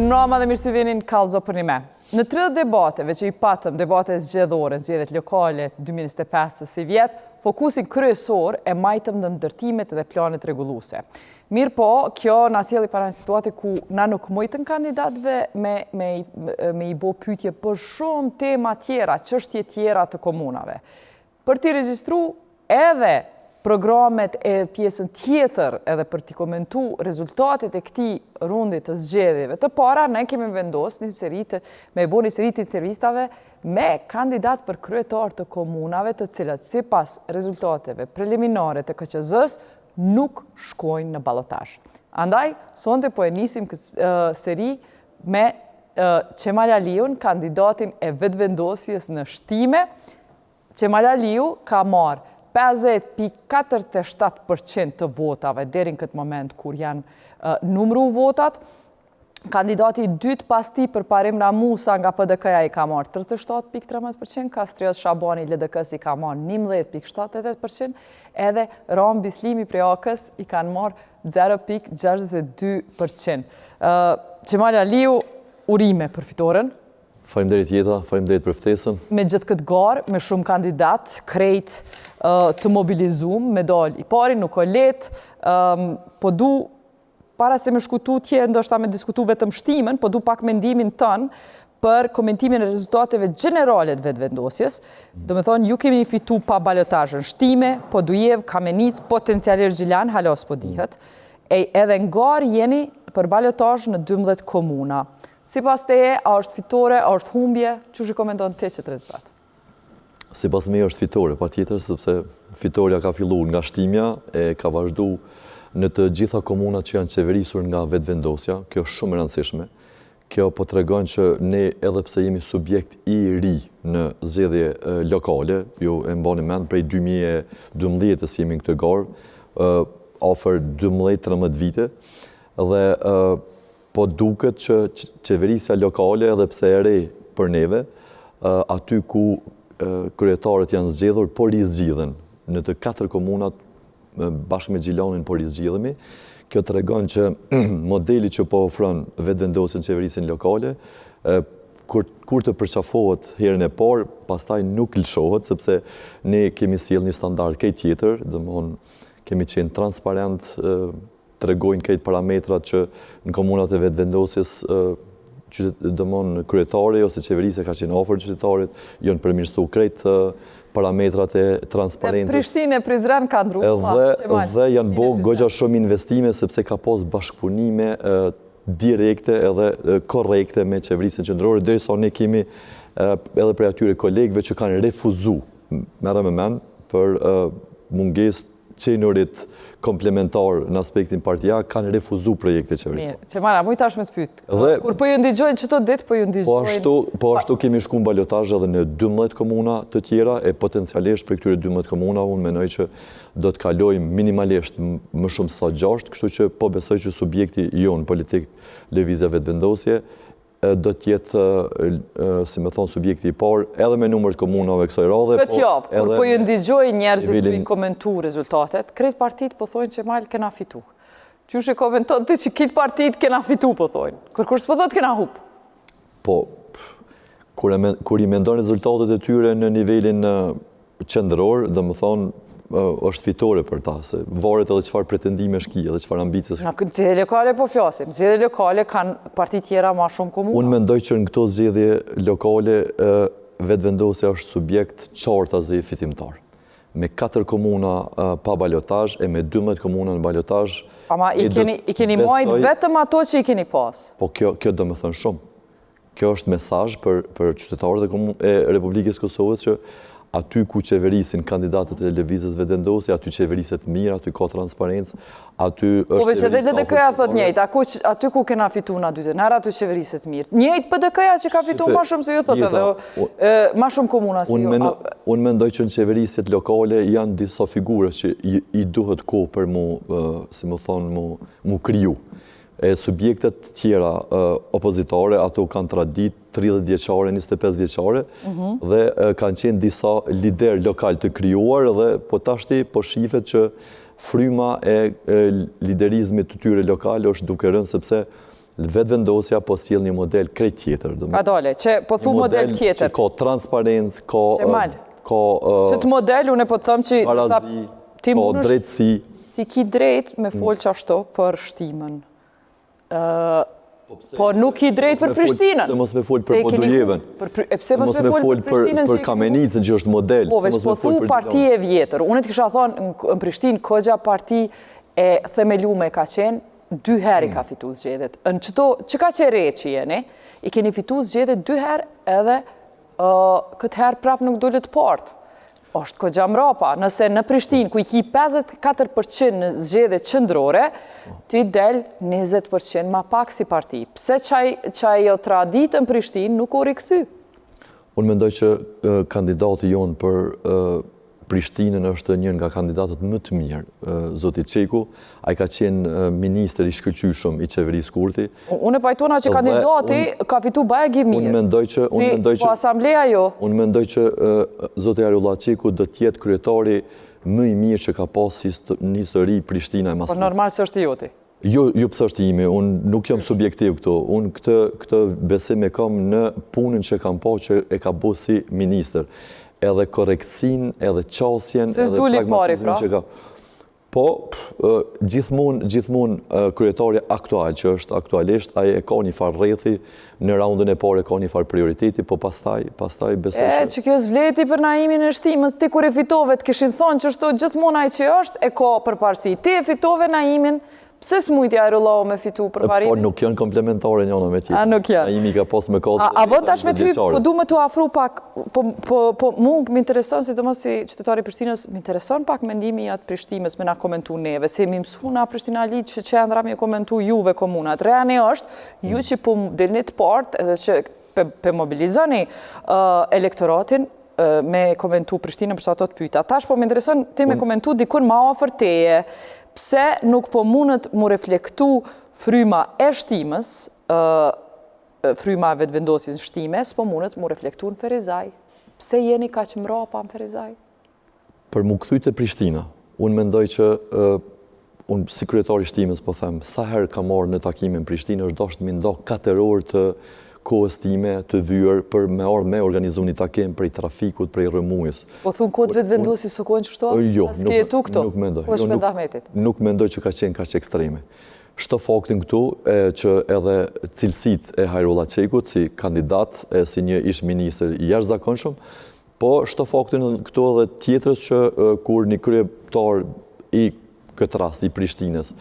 Mirëmbrëma dhe mirë se vini në Kallëzo për një me. Në 30 debateve që i patëm, debate zgjedhore, zgjedhjet lokale 2025 së si vjetë, fokusin kryesor e majtëm në ndërtimet dhe planet rregulluese. Mirë po, kjo na sjellë para një situate ku na nuk mojtën kandidatëve me i bo pyetje për shumë tema tjera, çështje tjera të komunave. Për t'i regjistru edhe programet e pjesën tjetër edhe për t'i komentu rezultatet e këtij rundi të zgjedhjeve të para, ne kemi vendosur me bo një seri të intervistave me kandidat për kryetar të komunave të cilat sipas rezultateve preliminare të KQZ-s nuk shkojnë në ballotazh. Andaj, sonte po e nisim këtë seri me Qemal Aliun, kandidatin e vetëvendosjes në shtime. Qemal Aliu ka marrë 50.47% të votave deri në këtë moment kur janë numru votat. Kandidati i dytë pas tij për parim Ramusa nga PDK-ja i ka marrë 37.13%, Kastriot Shabani i LDK-s i ka marrë 11.78%, edhe Ram Bislimi prej AK-s i kanë marrë 0.62%. Qemal Aliu, urime për fitoren. Faleminderit Jeta, faleminderit për ftesën. Me gjithë këtë garë, me shumë kandidat, krejt të mobilizum, me dalë i pari, nuk o letë, po du, para se me shkutu tje, ndoshta me diskutu vetëm shtimen, po du pak mendimin tënë për komentimin e rezultateve generale të vetëvendosjes. Do me thonë, ju kemi fitu pa balotazhën shtime, po Dujev, Kamenic, potencialisht Gjilan, halos po dihet, edhe në garë jeni për balotazh në 12 komuna. Sipas teje, a është fitore, a është humbje? Çu i komenton te këtë rezultat? Sipas me është fitore, patjetër, sepse fitoria ka filluar nga shtimja e ka vazhduar në të gjitha komunat që janë qeverisur nga vetëvendosja. Kjo është shumë e rëndësishme. Kjo po tregon që ne edhe pse jemi subjekt i ri në zgjedhje lokale, ju e mbani mend prej 2012 si jemi në këtë garë, afër 12-13 vite, dhe po duket që qeverisja lokale, edhe pse e re për neve, aty ku kryetarët janë zgjedhur, por i zgjidhen. Në të 4 komunat, bashkë me Gjilanin, por i zgjidhemi. Kjo tregon që modeli që po ofron vetëvendosjen qeverisin lokale, kur të përqafohet herën e parë, pastaj nuk lëshohet, sepse ne kemi sjellë një standard krejt tjetër, domthonë kemi qenë transparent, tregojnë këtë parametrat që në komunat e vetëvendosjes domthonë kryetari ose qeverisja ka qenë afër qytetarit, janë përmirësuar krejt parametrat e transparencës. Prishtinë e Prizren ka ndruar. Dhe janë bërë goxha shumë investime sepse ka pas bashkëpunime direkte edhe korrekte me qeverisjen qendrore, derisa ne kemi edhe prej atyre kolegëve që kanë refuzuar, merrem me mend, për mungesë qenurit komplementar në aspektin partijak, kanë refuzu projekte qeverisore. Mirë, Qemala, mu i tash me të pyet. Kur po ju ndigjojnë qëto ditë, po ju ndigjojnë... Po ashtu kemi shku në balotazh edhe në 12 komuna të tjera, e potencialisht për këtyre 12 komuna, unë menoj që do të kalojmë minimalisht më shumë sa 6, kështu që po besoj që subjekti jonë politik lëvizja vetëvendosje do t'jetë, si me thonë, subjekti i parë, edhe me numër të komunave kësaj radhe. Këtë javë, kur po ju ndigjoj njerëzit të i komentu rezultatet, krejt partit po thojnë që mal kena fitu. Qysh e komenton të që kitë partit kena fitu, po thojnë. Kur s'po thot kena hup. Po, kur i mendon rezultatet e tyre në nivelin qendror, do më thonë, është fitore për ta, se varet edhe çfarë pretendime shki, edhe çfarë ambicës. Në zgjedhje lokale po flasim. Zgjedhje lokale kanë parti tjera ma shumë komuna. Unë mendoj që në këto zgjedhje lokale vetëvendosja është subjekt qartazi fitimtar. Me 4 komuna pa balotazh e me 12 komuna në balotazh. Ama i keni majt vetëm ato që i keni pas. Po kjo do me thënë shumë. Kjo është mesazh për qytetarët e Republikës Kosovës që aty ku qeverisin kandidatët e lëvizjes vetëvendosje, aty qeveriset mirë, aty ka transparencë, aty është... Po veç edhe LDK-ja thot njëjtë, aty ku kena fitu na dytë, nërë aty qeveriset mirë. Njëjtë PDK-ja që ka fitu ma shumë se ju thot edhe, ma shumë komuna se ju. Unë mendoj që në qeverisjet lokale janë disa figure që i duhet kohë për si më thonë, mu kriju. Subjektet tjera opozitare, ato kanë tradit 30 vjeçare, 25 vjeçare, dhe kanë qenë disa lider lokal të krijuar, dhe po tashti po shifet që fryma e liderizmit të tyre lokal është duke rënë, sepse Vetëvendosja po sjell një model krejt tjetër. A dole, që po thu model tjetër. Që ka transparencë, ka që të model, unë e po të thëmë që parazi, ka drejtësi. Ti ki drejt me folë që ashtu për shtimën. Po nuk i drejt për Prishtinën. Se mos me folë për Podujevën. Se mos me folë për Prishtinën për Kamenicën që është model. Po, veç po thu parti e vjetër. Unë të kisha thonë në Prishtinë, Kogja parti e themelume ka qenë, 2 herë i ka fitu zgjedhjet. Në që ka që re që jeni, i keni fitu zgjedhjet 2 herë edhe këtë herë prapë nuk dole të partë. Është Kogja mrapa. Nëse në Prishtinë, ku i ki 54% në zgjedhjet qëndrore, ti del 20% ma pak si parti. Pse qaj o tradit në Prishtinë nuk u rikëthy? Unë mendoj që kandidati jonë për Prishtinën është njën nga kandidatët më të mirë. Zoti Qeku, a i ka qenë minister i shkëlqyshëm i qeverisë Kurti. Unë e pajtona që kandidati ka fitu bajegi mirë. Unë mendoj që... Si po asambleja jo. Unë mendoj që Zoti Ariolla Qeku do tjetë kryetari më i mirë që ka pas një histori Prishtina e Masmut. Po normal se është joti. Jo pësë është imi, unë nuk jam subjektiv këto. Unë këtë besim e kam në punën që kam po që e ka bo si minister. Edhe korektsin, edhe qasjen, edhe pragmatizmin që ka. Po, gjithmonë kryetari aktual, që është aktualisht, aje e ka një farë rrethi, në raundën e parë e ka një farë prioriteti, po pastaj besoj që... Që kjo zvleti për naimin e shtimës, ti kur e fitove të kishin thonë që shto gjithmonë ai që është, e ka përparësi. Ti e fitove naimin, pse s'mujti Ariolla me fitu përparimin? Po nuk janë komplementare njëna me tjetër. A nuk janë. Naimi ka pas me kallë. A bon tash me ty, po du me t'u afru pak, po mu m'intereson, si të mos si qytetari Prishtinës, m'intereson pak mendimi atë Prishtimës me na komentu neve, se mi mësu na Prishtina Liq që qendra mi komentu juve komunat. Reani është, ju që po delni të partë, edhe që pe mobilizoni elektoratin, me komentu Prishtinën përsa ato të pyta. Tash po m'intereson ti me komentu dikun ma ofër teje, pse nuk po mundët mu reflektu fryma e shtimës, fryma e vetëvendosis në shtime, s'po mundët mu reflektu në Ferizaj. Pse jeni ka që mrapa në Ferizaj? Për mu këthy të Prishtina, unë mendoj që unë si kryetari shtimës po them, sa herë ka marrë në takimin në Prishtinë, është dashtë mi ndo 4 orë të kohës time të vyër për me ardhë me organizu një takim prej trafikut, prej rëmujës. Po thunë kodë vetëvendosi së kohën që shto? Jo, nuk mendoj. Po është Ahmetit? Nuk mendoj që ka qenë kaq ekstreme. Shto faktin këtu që edhe cilësit e Ariolla Qekut si kandidat, si një ish minister i jashtëzakonshëm, po shto faktin këtu edhe tjetrës që kur një kryeptar i këtë rast i Prishtinës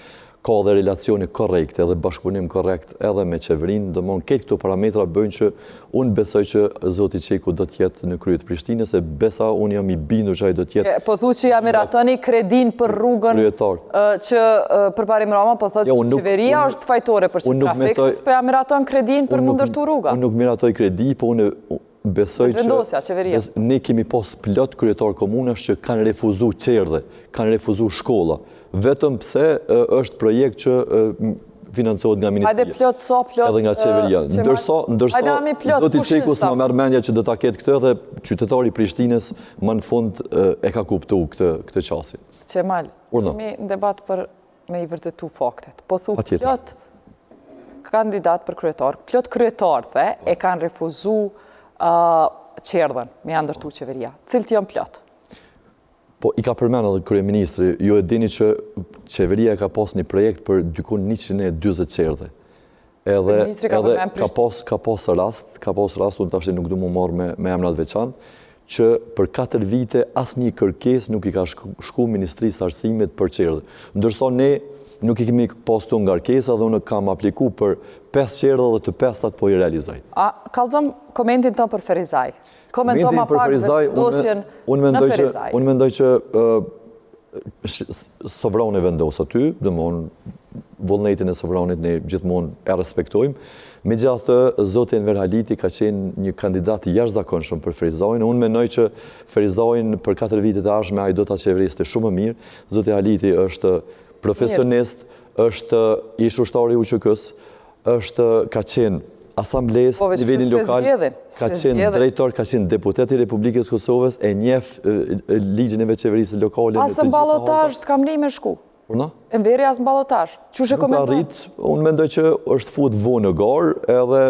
ka dhe relacione korrekte edhe bashkëpunim korrekt edhe me qeverinë, do mon këtë këto parametra bëjnë që unë besoj që Zoti Qeku do tjetë në kryet Prishtinës, e besa unë jam i bindur që ai do tjetë... Po thu që jam i ratoni kredin për rrugën që për parim Rama, po thotë që qeveria është fajtore për si trafikës, po jam i raton kredin për mundërtu rruga. Unë nuk mi ratoj kredi, po unë besoj që ne kemi pas plot kryetar komunash që kanë refuzu qerdhe, kanë refuzu shkolla, vetëm pse është projekt që financohet nga ministria. Hajde plot so, plot... Edhe nga qeveria. Ndërsa, Zoti Qeku s'ma merr mendja që do ta ketë këtë dhe qytetari Prishtinës më në fund e ka kuptu këtë qasje. Qemal, kemi në debat për me i vërtetu faktet. Po thu plot kandidat për kryetar, plot kryetar the e kanë refuzu qerdhen me ndërtu qeveria. Cilët janë plot? Po, i ka përmenë edhe kryeministri, ju e dini që qeveria ka pas një projekt për dykun 120 qerdhe. Edhe ka pas rast, unë tashti nuk du mu marrë me emrat veçan, që për 4 vite as një kërkes nuk i ka shku Ministrisë Arsimit për qerdhe. Ndërsa ne nuk i kemi pastu nga kërkesa dhe unë kam apliku për 5 qerdhe dhe të 5 po i realizaj. Kalzom komentin të për Ferizaj. Komento ma pak vendosjen në Ferizaj. Unë mendoj që Sovrani vendos aty, vullnetin e Sovranit ne gjithmonë e respektojmë. Megjithatë, zoti Enver Haliti ka qenë një kandidat i jashtëzakonshëm për Ferizajin. Unë mendoj që Ferizajin për 4 vitet e ardhshme ai do ta qeverisë shumë më mirë. Zoti Haliti është profesionist, është ish ushtari i UÇK-s, ka qenë asambles, nivelin lokal, ka qenë drejtor, ka qenë deputet i Republikës Kosovës, e njeh ligjin e veçeverisë lokale. Asë në ballotazh s'kam lej me shku. Urna? E mberi as në ballotash. Çu komenton? Arrit, unë mendoj që është fut vonë në garë, edhe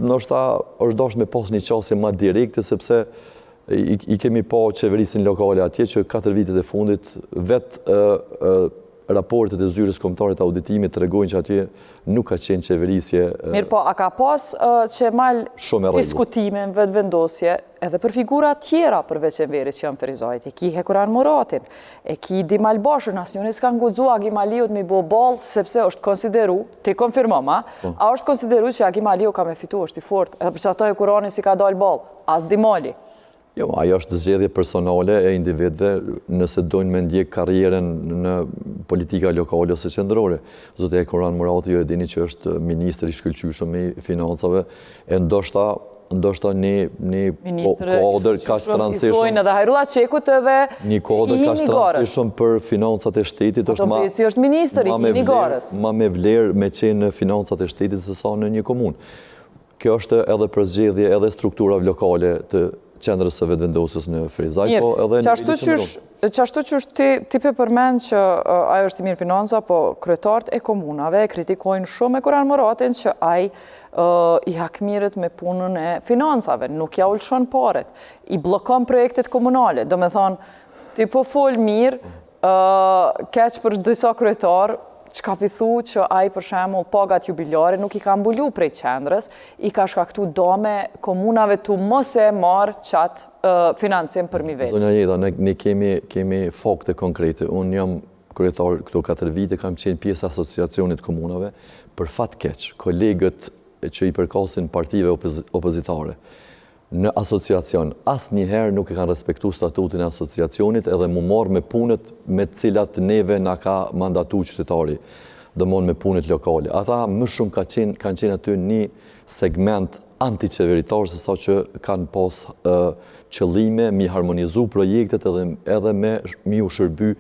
ndoshta është dashur me pas një qasje më direkte, sepse i kemi pa qeverisin lokale atje që 4 vitet e fundit vetë raportet e zyrës kombëtare të auditimit tregojnë që atje nuk ka qenë qeverisje. Mirë po, a ka pas që mal diskutime në vendosje edhe për figura tjera përveç Enverit që janë Ferizajt, e ki Hekuran Muratin, e ki Dimal Bashën, as njëni s'ka ngudzu Agim Aliut me bo ball, sepse është konsideru, ti konfirmom, a është konsideru që Agim Aliu ka me fitu, është i fort, edhe për që ato Hekurani si ka dal ball, as Dimali. Jo, ajo është zgjedhje personale e individëve nëse dojnë me ndjek karrieren në politika lokale ose qendrore. Zotë Hekuran Murati, ju e dini që është ministri i shkëlqyeshëm i financave, e ndoshta një kodër kaq të rëndësishëm. Edhe Hajrullah Çekut edhe një kodër kaq të rëndësishëm për financat e shtetit është ma është ministri i Hini Garës. Ma me vlerë me qenë në financat e shtetit se sa në një komunë. Kjo është edhe për zgjedhje edhe strukturave lokale të qendrës së vetëvendosjes në Ferizaj, po edhe në qashtu që ti pe përmend që ajo është i mirë financa, po kryetarët e komunave kritikojnë shumë Hekuran Muratin që ai i hakmirët me punën e financave, nuk ja ulshon paret, i bllokon projektet komunale. Do me thonë, ti po fol mirë, keq për disa kryetarë, që ka pithu që ai për shembull pagat jubilare nuk i ka mbulu prej qendrës, i ka shkaktu dome komunave të mos e marrë qatë financim për mi vetë. Zonja Jeda, ne kemi fakte konkrete. Unë jam kryetar këto 4 vite, kam qenë pjesë asociacionit komunave, për fat keq, kolegët që i përkasin partive opozitare në asociacion, asnjëherë nuk e kanë respektu statutin e asociacionit edhe mu marrë me punët me cilat neve na ka mandatu qytetari, dëmon me punët lokale. Ata më shumë kanë qenë aty një segment antiqeveritar se sa që kanë pas qëllime mi harmonizu projektet edhe mi u shërby,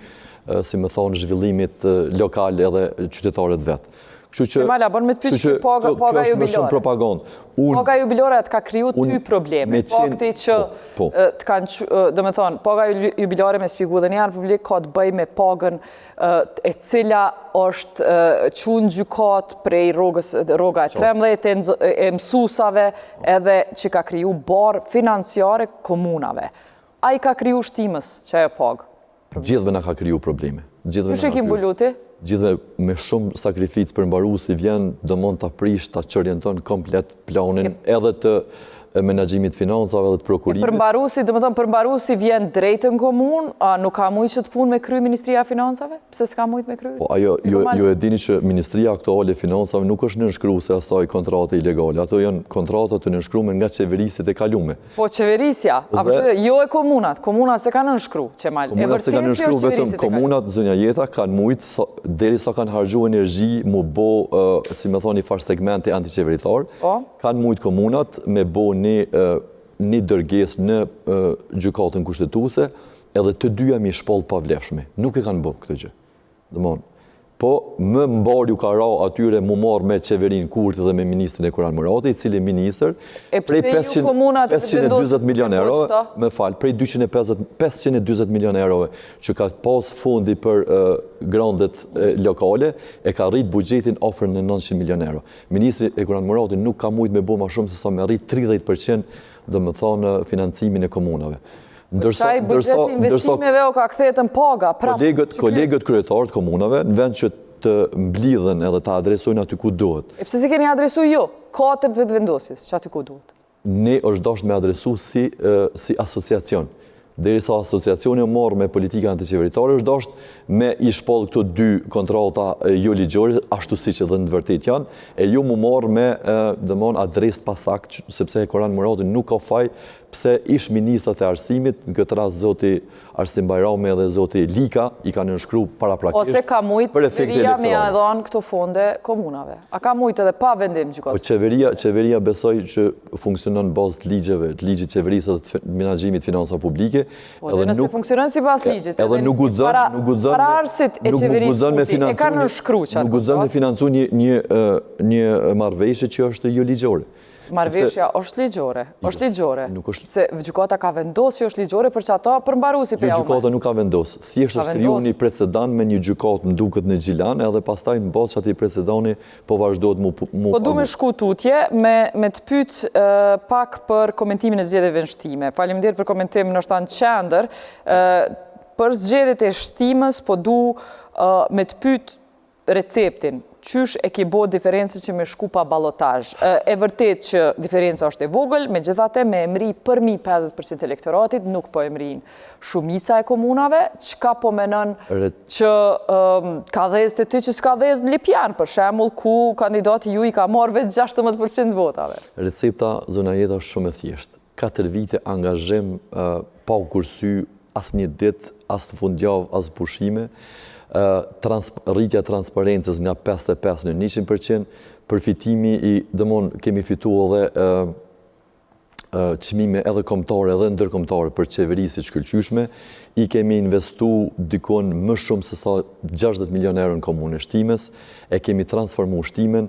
si me thonë, zhvillimit lokal edhe qytetarët vetë. Qemala, bon me të pyqë paga jubilore. Paga jubilore të ka kriju 2 probleme. Fakti që të kanë, do me thonë, paga jubilore me sfigu dhe një republik ka të bëj me pagën e cila është qunë gjykat prej rroga e 13 e mësusave edhe që ka kriju barë financiare komunave. A i ka kriju shtimës që e pagë? Gjithve na ka kriju probleme. Që që ki mbuluti? Gjithve me shumë sakrificë për mbaru si vjen dëmon të aprish të qërjenton komplet planin edhe të menaxhimit financave dhe të prokurimit. Për mbarusi vjen drejtë në komunë, a nuk ka mujtë që të punë me kry Ministria e Financave? Pse s'ka mujtë me kry? Po, ajo, ju e dini që Ministria aktuale e Financave nuk është nënshkruese asaj kontrate ilegale. Ato janë kontrata të nënshkrume nga qeverisit e kalume. Po, qeverisja, jo e komunat. Komunat se ka nënshkru, Qemal. Komunat se ka nënshkru vetëm komunat, Zonja Jeta, kanë mujtë, deri sa kanë harxhu energji, mu bo, si me thoni, farë segmente antiqeveritar, kanë mujtë komunat me bo një dërges në gjykatën kushtetuese edhe të dyja mi shpoll pavlefshme. Nuk e kanë bë këtë gjë. Po, më mbar ju ka ra atyre mu marrë me qeverin Kurti dhe me ministrin Hekuran Murati, i cili minister, prej 520 milion euro, me falë, prej 520 milion euro që ka pas fondi për grandet lokale, e ka rrit bugjetin ofër në 900 milion euro. Ministri Hekuran Murati nuk ka mujtë me bo ma shumë se sa me rrit 30% dhe me thonë financimin e komunave. Qaj budget investimeve o ka këthetën paga. Kolegët kryetarët komunave, në vend që të mblidhen edhe të adresojnë aty ku duhet. E pse si keni adresu jo? 4 vetëvendosjes, që aty ku duhet? Ne është dashur me adresu si asociacion. Derisa asociacioni marrë me politika antiqeveritare, është dashur me i shpoll këto 2 kontrata jo ligjore, ashtu si që dhe në të vërtet janë, e ju mu marrë me dëmon adres pasakt, sepse Hekuran Murati nuk ka faj pse ish ministrat e arsimit, në këtë rast zoti Arsim Bajrami dhe zoti Lika, i ka nënshkru paraprakisht. Ose ka mujtë qeveria me adhon këto fonde komunave. A ka mujtë edhe pa vendim gjykatë? Po qeveria besoj që funksionon bazë të ligjeve, të ligjit qeverisë dhe të menaxhimit financa publike. Po dhe nëse funksionon si pas ligjit, edhe nuk pararësit e qeverisë Kurti e ka nënshkru që atë. Nuk guxon me financu një marrëveshje që është jo ligjore. Marrëveshja është ligjore. Është ligjore. Se gjykata ka vendosur që është ligjore për çato përmbaruesi për javën. Gjykata nuk ka vendosur. Thjesht është krijuar një precedent me një gjykatë më duket në Gjilan, edhe pastaj në botë çati precedenti po vazhdohet mu. Po du me shku tutje me të pyet pak për komentimin e zgjedhjeve në shtime. Faleminderit për komentim ndoshta në qendër. Për zgjedhjet e shtimës po du me të pyet receptin. Qysh e ki bo diferencë që me shku pa balotazh. E vërtet që diferenca është e vogël, megjithatë me emri përmi 50% elektoratit, nuk po emrin shumica e komunave, çka po menon që ka dhez të ty që s'ka dhez në Lipjan, për shembull, ku kandidati ju i ka marrë veç 16% votave. Recepta zona jeta është shumë e thjeshtë. 4 vite angazhim pa u kursy as një ditë, as të fundjavë, as pushime. Rritja transparencës nga 55 në 100%, përfitimi i dëmon kemi fituar edhe çmime edhe kombëtare edhe ndërkombëtare për qeverisi të shkëlqyeshme, i kemi investu dikon më shumë se sa 60 milion euro në komunën e Shtimës, e kemi transformu Shtimen,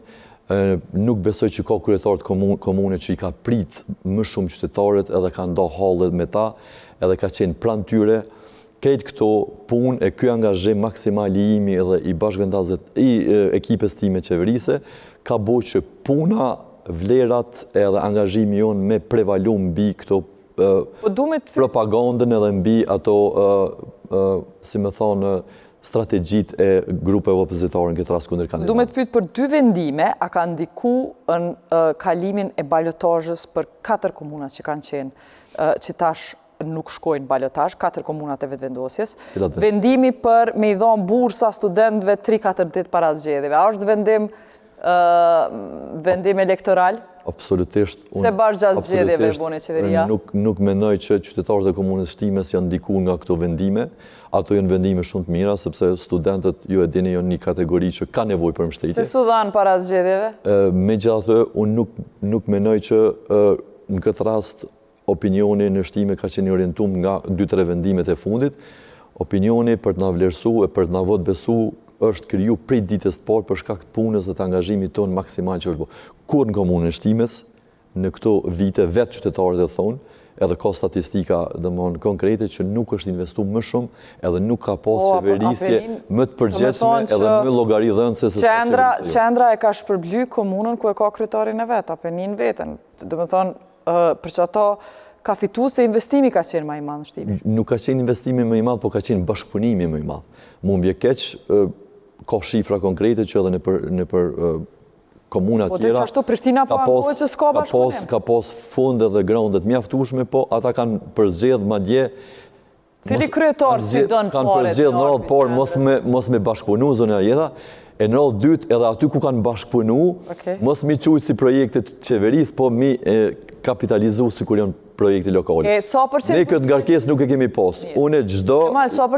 nuk besoj që ka kryetar të komune që i ka prit më shumë qytetarët edhe ka nda hallet me ta, edhe ka qenë pranë tyre. Këtë këto punë e ky angazhim maksimal i imi edhe i bashkëvendasëve i ekipes time qeverise ka bo që puna, vlerat edhe angazhimi jonë me prevalu mbi këto propagandën edhe mbi ato, si me thonë, strategjit e grupeve opozitare në këtë rast kundër kandidatëve. Du me të pyet për 2 vendime, a ka ndiku në kalimin e balotazhës për 4 komunat që kanë qenë, që tash nuk shkojnë balotazh, 4 komunat e vetëvendosjes. Vendimi për me i dhonë bursa studentëve 3-4 ditë para zgjedhjeve. A është vendim elektoral? Absolutisht. Se bashkë gjatë zgjedhjeve bune qeveria? Nuk menoj që qytetarët e komunës Shtimes janë ndiku nga këto vendime. Ato janë vendime shumë të mira, sepse studentët, ju e dini, janë një kategori që ka nevojë për mbështetje. Se su dhanë para zgjedhjeve? Megjithatë, unë nuk menoj që në këtë rast opinioni në Shtime ka qenë orientum nga 2-3 vendimet e fundit. Opinioni për të na vlerësu e për të na votë besu është kriju prej ditës të parë për shkak të punës dhe të angazhimit tonë maksimal që është bo. Kur në komunën e Shtimes, në këto vite vetë qytetarët e thonë, edhe ka statistika dëmonë konkrete që nuk është investu më shumë, edhe nuk ka pas qeverisje më të përgjithshme edhe më llogaridhënëse se sa qeverisja. Qendra e ka shpërbly komunën ku e ka kryetarin e vet, Apenin veten. Do të thonë, për që ato ka fitu se investimi ka qenë më i madh në Shtim. Nuk ka qenë investimi më i madh, po ka qenë bashkëpunimi më i madh. Mu mbje keq, ka shifra konkrete që edhe në për komuna tjera. Po të që ashtu Prishtina po ankohet që s'ka bashkëpunim. Ka pas fund edhe grondet mjaftueshme, po ata kanë përzgjedh madje. Cili kryetar si dënë kanë përzgjedh në radhë parë mos me bashkëpunu zona jeta. E në radhë dytë edhe aty ku kanë bashkëpunu, mos mi qujtë si projekte të qeveris, po mi kapitalizu si kur janë projekte lokale. Ne këtë ngarkesë nuk e kemi pas. Unë gjdo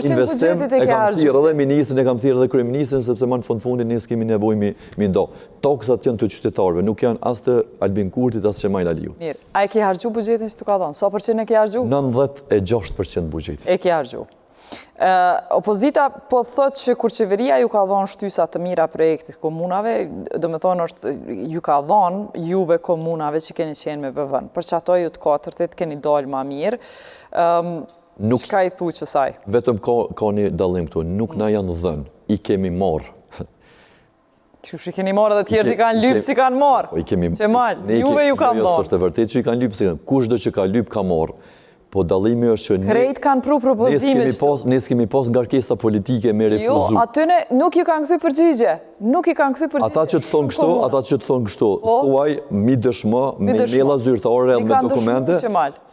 investim e kam thirë edhe ministrin, e kam thirë edhe kryeministrin, sepse ma në fundin ne s'kemi nevoj mi ndo. Toksat janë të qytetarëve, nuk janë as të Albin Kurtit, as Qemajl Aliu. Mirë, a e ki hargju bugjetin që të ka dhonë? Sa përqen e ki hargju? 96% bugjetin. E ki hargju. Opozita po thot që kur qeveria ju ka dhonë shtysa të mira projektit komunave, do me thonë është ju ka dhonë juve komunave që keni qenë me vëvën. Për që ato ju të katërtit keni dalë ma mirë, qka i thu që saj? Vetëm ka një dalim këtu, nuk na janë dhënë, i kemi marë. Qështë i keni marë dhe tjerë i kanë lypë si kanë marë? Qemal, juve ju kanë marë. Së është e vërtet që i kanë lypë si kanë, kush do që ka lypë ka marë. Po dalimi është që krejt kanë pru propozime ne s'kemi pas ngarkesa politike me refuzu. Jo, atyne nuk ju kanë kthy përgjigje. Nuk i kanë kthy përgjigje. Ata që të thonë kështu, thuaj mi dëshmë, me maila zyrtare edhe me dokumente,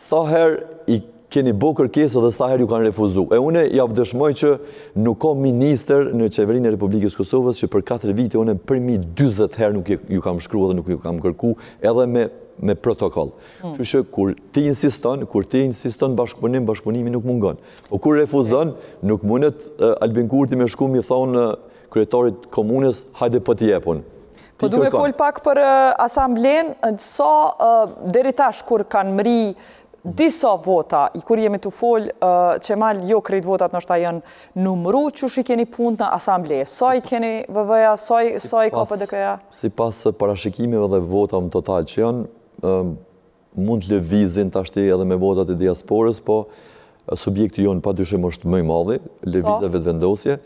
sa herë i keni bo kërkesë dhe sa herë ju kanë refuzu. E une javë dëshmoj që nuk ka minister në qeverinë e Republikës Kosovës që për 4 vite une përmi 20 herë nuk ju kam shkru dhe nuk ju kam kërku edhe me protokoll. Që që kur ti insiston bashkëpunimi nuk mungon. Po kur refuzon, nuk mundet Albin Kurti me shku mi thonë kryetarit komunës, hajde po t'i jepun. Po du me fol pak për asamblen, sa deri tash kur kanë mri disa vota, i kur jemi të fol, Qemal, jo krejt votat nështë ta janë numru, që shi keni punë në asamble? Sa i keni VV-ja, sa i ka PDK-ja? Si pas parashikimeve dhe vota në total që janë, mund të lëvizin tashti edhe me votat e diasporës, po subjekti jonë pa dyshim është më i madhi, lëvizja vetëvendosje,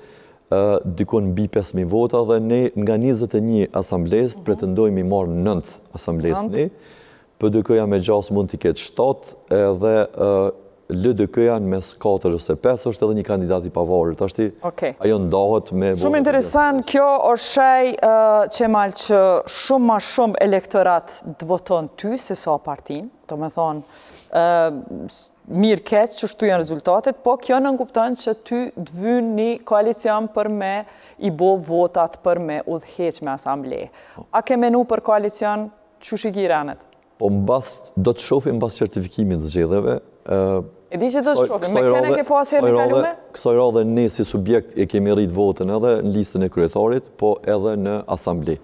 dykon mbi 5.000 vota dhe ne nga 21 asambles pretendojmë i marë 9 asambles ne, PDK-ja me 6 mund t'i ketë 7 edhe LDK-ja në mes 4 ose 5 është edhe një kandidat i pavarur. Tashti ajo ndahet me... Shumë interesant, kjo është shej Qemal që shumë ma shumë elektorat të voton ty se sa partin, do me thonë mirë keq që shtu janë rezultatet, po kjo nënkupton që ty të vynë një koalicion për me i bo votat për me udhëheq me asamble. A ke menu për koalicion që shikirenet? Po do të shofim mbas certifikimit të zgjedhjeve. E di që do të shofim, me kene ke pas herë në kalume? Kësaj radhe ne si subjekt e kemi rrit votën edhe në listën e kryetarit, po edhe në asamble.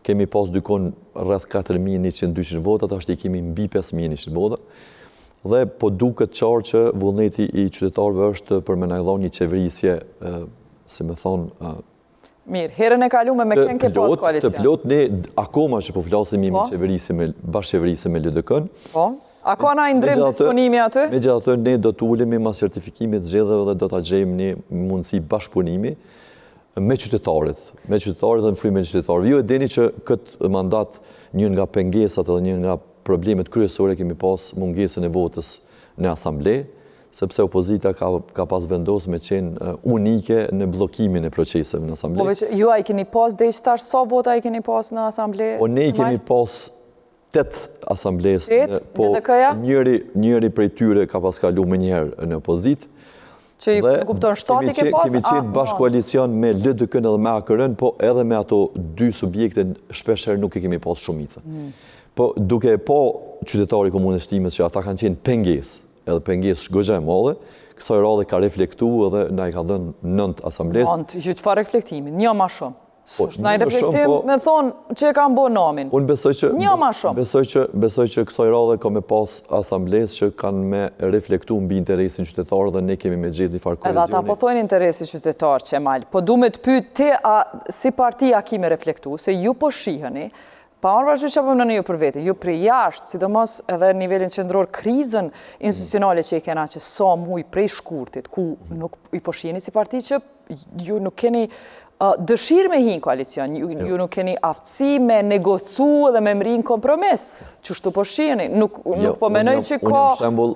Kemi pas dykon rreth 4.100-200 votat, ashtë i kemi mbi 5.100 votat. Dhe po duket qarë që vullneti i qytetarëve është për me na dhënë një qeverisje, si me thonë... Mirë, herën e kalume me kënë ke pas koalicion? Të plot, ne akoma që po flasim jemi bashkëqeverisje me LDK-n. Po, a ka na i ndrim disponimi aty? Me gjithë atë, ne do të ulemi mas certifikimit të zgjedhjeve dhe do të gjejmë një mundësi bashkëpunimi me qytetarët dhe në frymen e qytetarëve. Ju e dini që këtë mandat një nga pengesat edhe një nga problemet kryesore kemi pas mungesën e votës në asamble, sepse opozita ka pas vendosur me qenë unike në blokimin e proceseve në asamble. Po veç, ju a i keni pas dhe i qëtar sa vota i keni pas në asamble? Po ne i kemi pas 8 asambles, po njëri prej tyre ka pas kalu më njëherë në opozit. Që i kupton shtati ke pas? Kemi qenë bashkoalicion me LDK-n edhe me AKR-n, po edhe me ato dy subjekte shpeshherë nuk i kemi pas shumica. Po duke qytetari komunës Shtimet që ata kanë qenë pengesë, edhe pengesë goxha e madhe, kësaj radhe ka reflektu edhe na i ka dhënë 9 asambles. Ju çfarë reflektimi? Një ma shumë. Na i reflektim me thonë që e kam bo namin. Unë besoj që... Një ma shumë. Besoj që kësaj radhe ka me pas asambles që kanë me reflektu mbi interesin qytetar dhe ne kemi me gjithë një farë kohezioni. Edhe ata po thojnë interesi qytetar, Qemal. Po du me të pyet ti, si parti a ki me reflektu, se ju po shihëni, pa marrë vazhdu që apëm në një për vete, ju prej jashtë, sidomos edhe në nivelin qendror, krizën institucionale që i kena që sa muj prej shkurtit, ku nuk i po shiheni si parti që ju nuk keni dëshirë me hinë koalicion, ju nuk keni aftësi me negocu dhe me mri në kompromis, që shtu po shiheni, nuk po menoj që ka...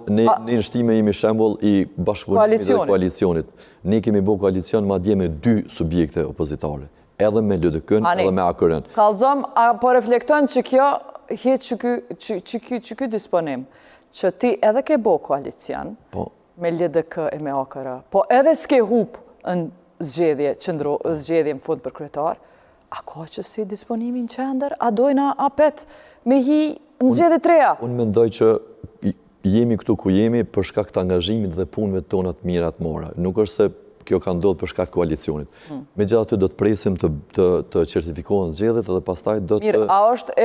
Ne në shtime jemi shembull i bashkëpunimit dhe koalicionit. Ne kemi bo koalicion ma dje me 2 subjekte opozitare, edhe me LDK-n, edhe me AKR-n. Kallëzom, a po reflekton që kjo hetë që ky disponim, që ti edhe ke bo koalicion me LDK e me AKR, po edhe s'ke hup në zgjedhje në fund për kryetar, a ka që si disponimin qender, a dojna apet me hi në zgjedhje treja? Unë mendoj që jemi këtu ku jemi për shkak të angazhimit dhe punëve tonat mirat mora. Nuk është se kjo ka ndodhur për shkak të koalicionit. Megjithatë do të presim të certifikohen zgjedhjet edhe pastaj do të... Mirë, a është,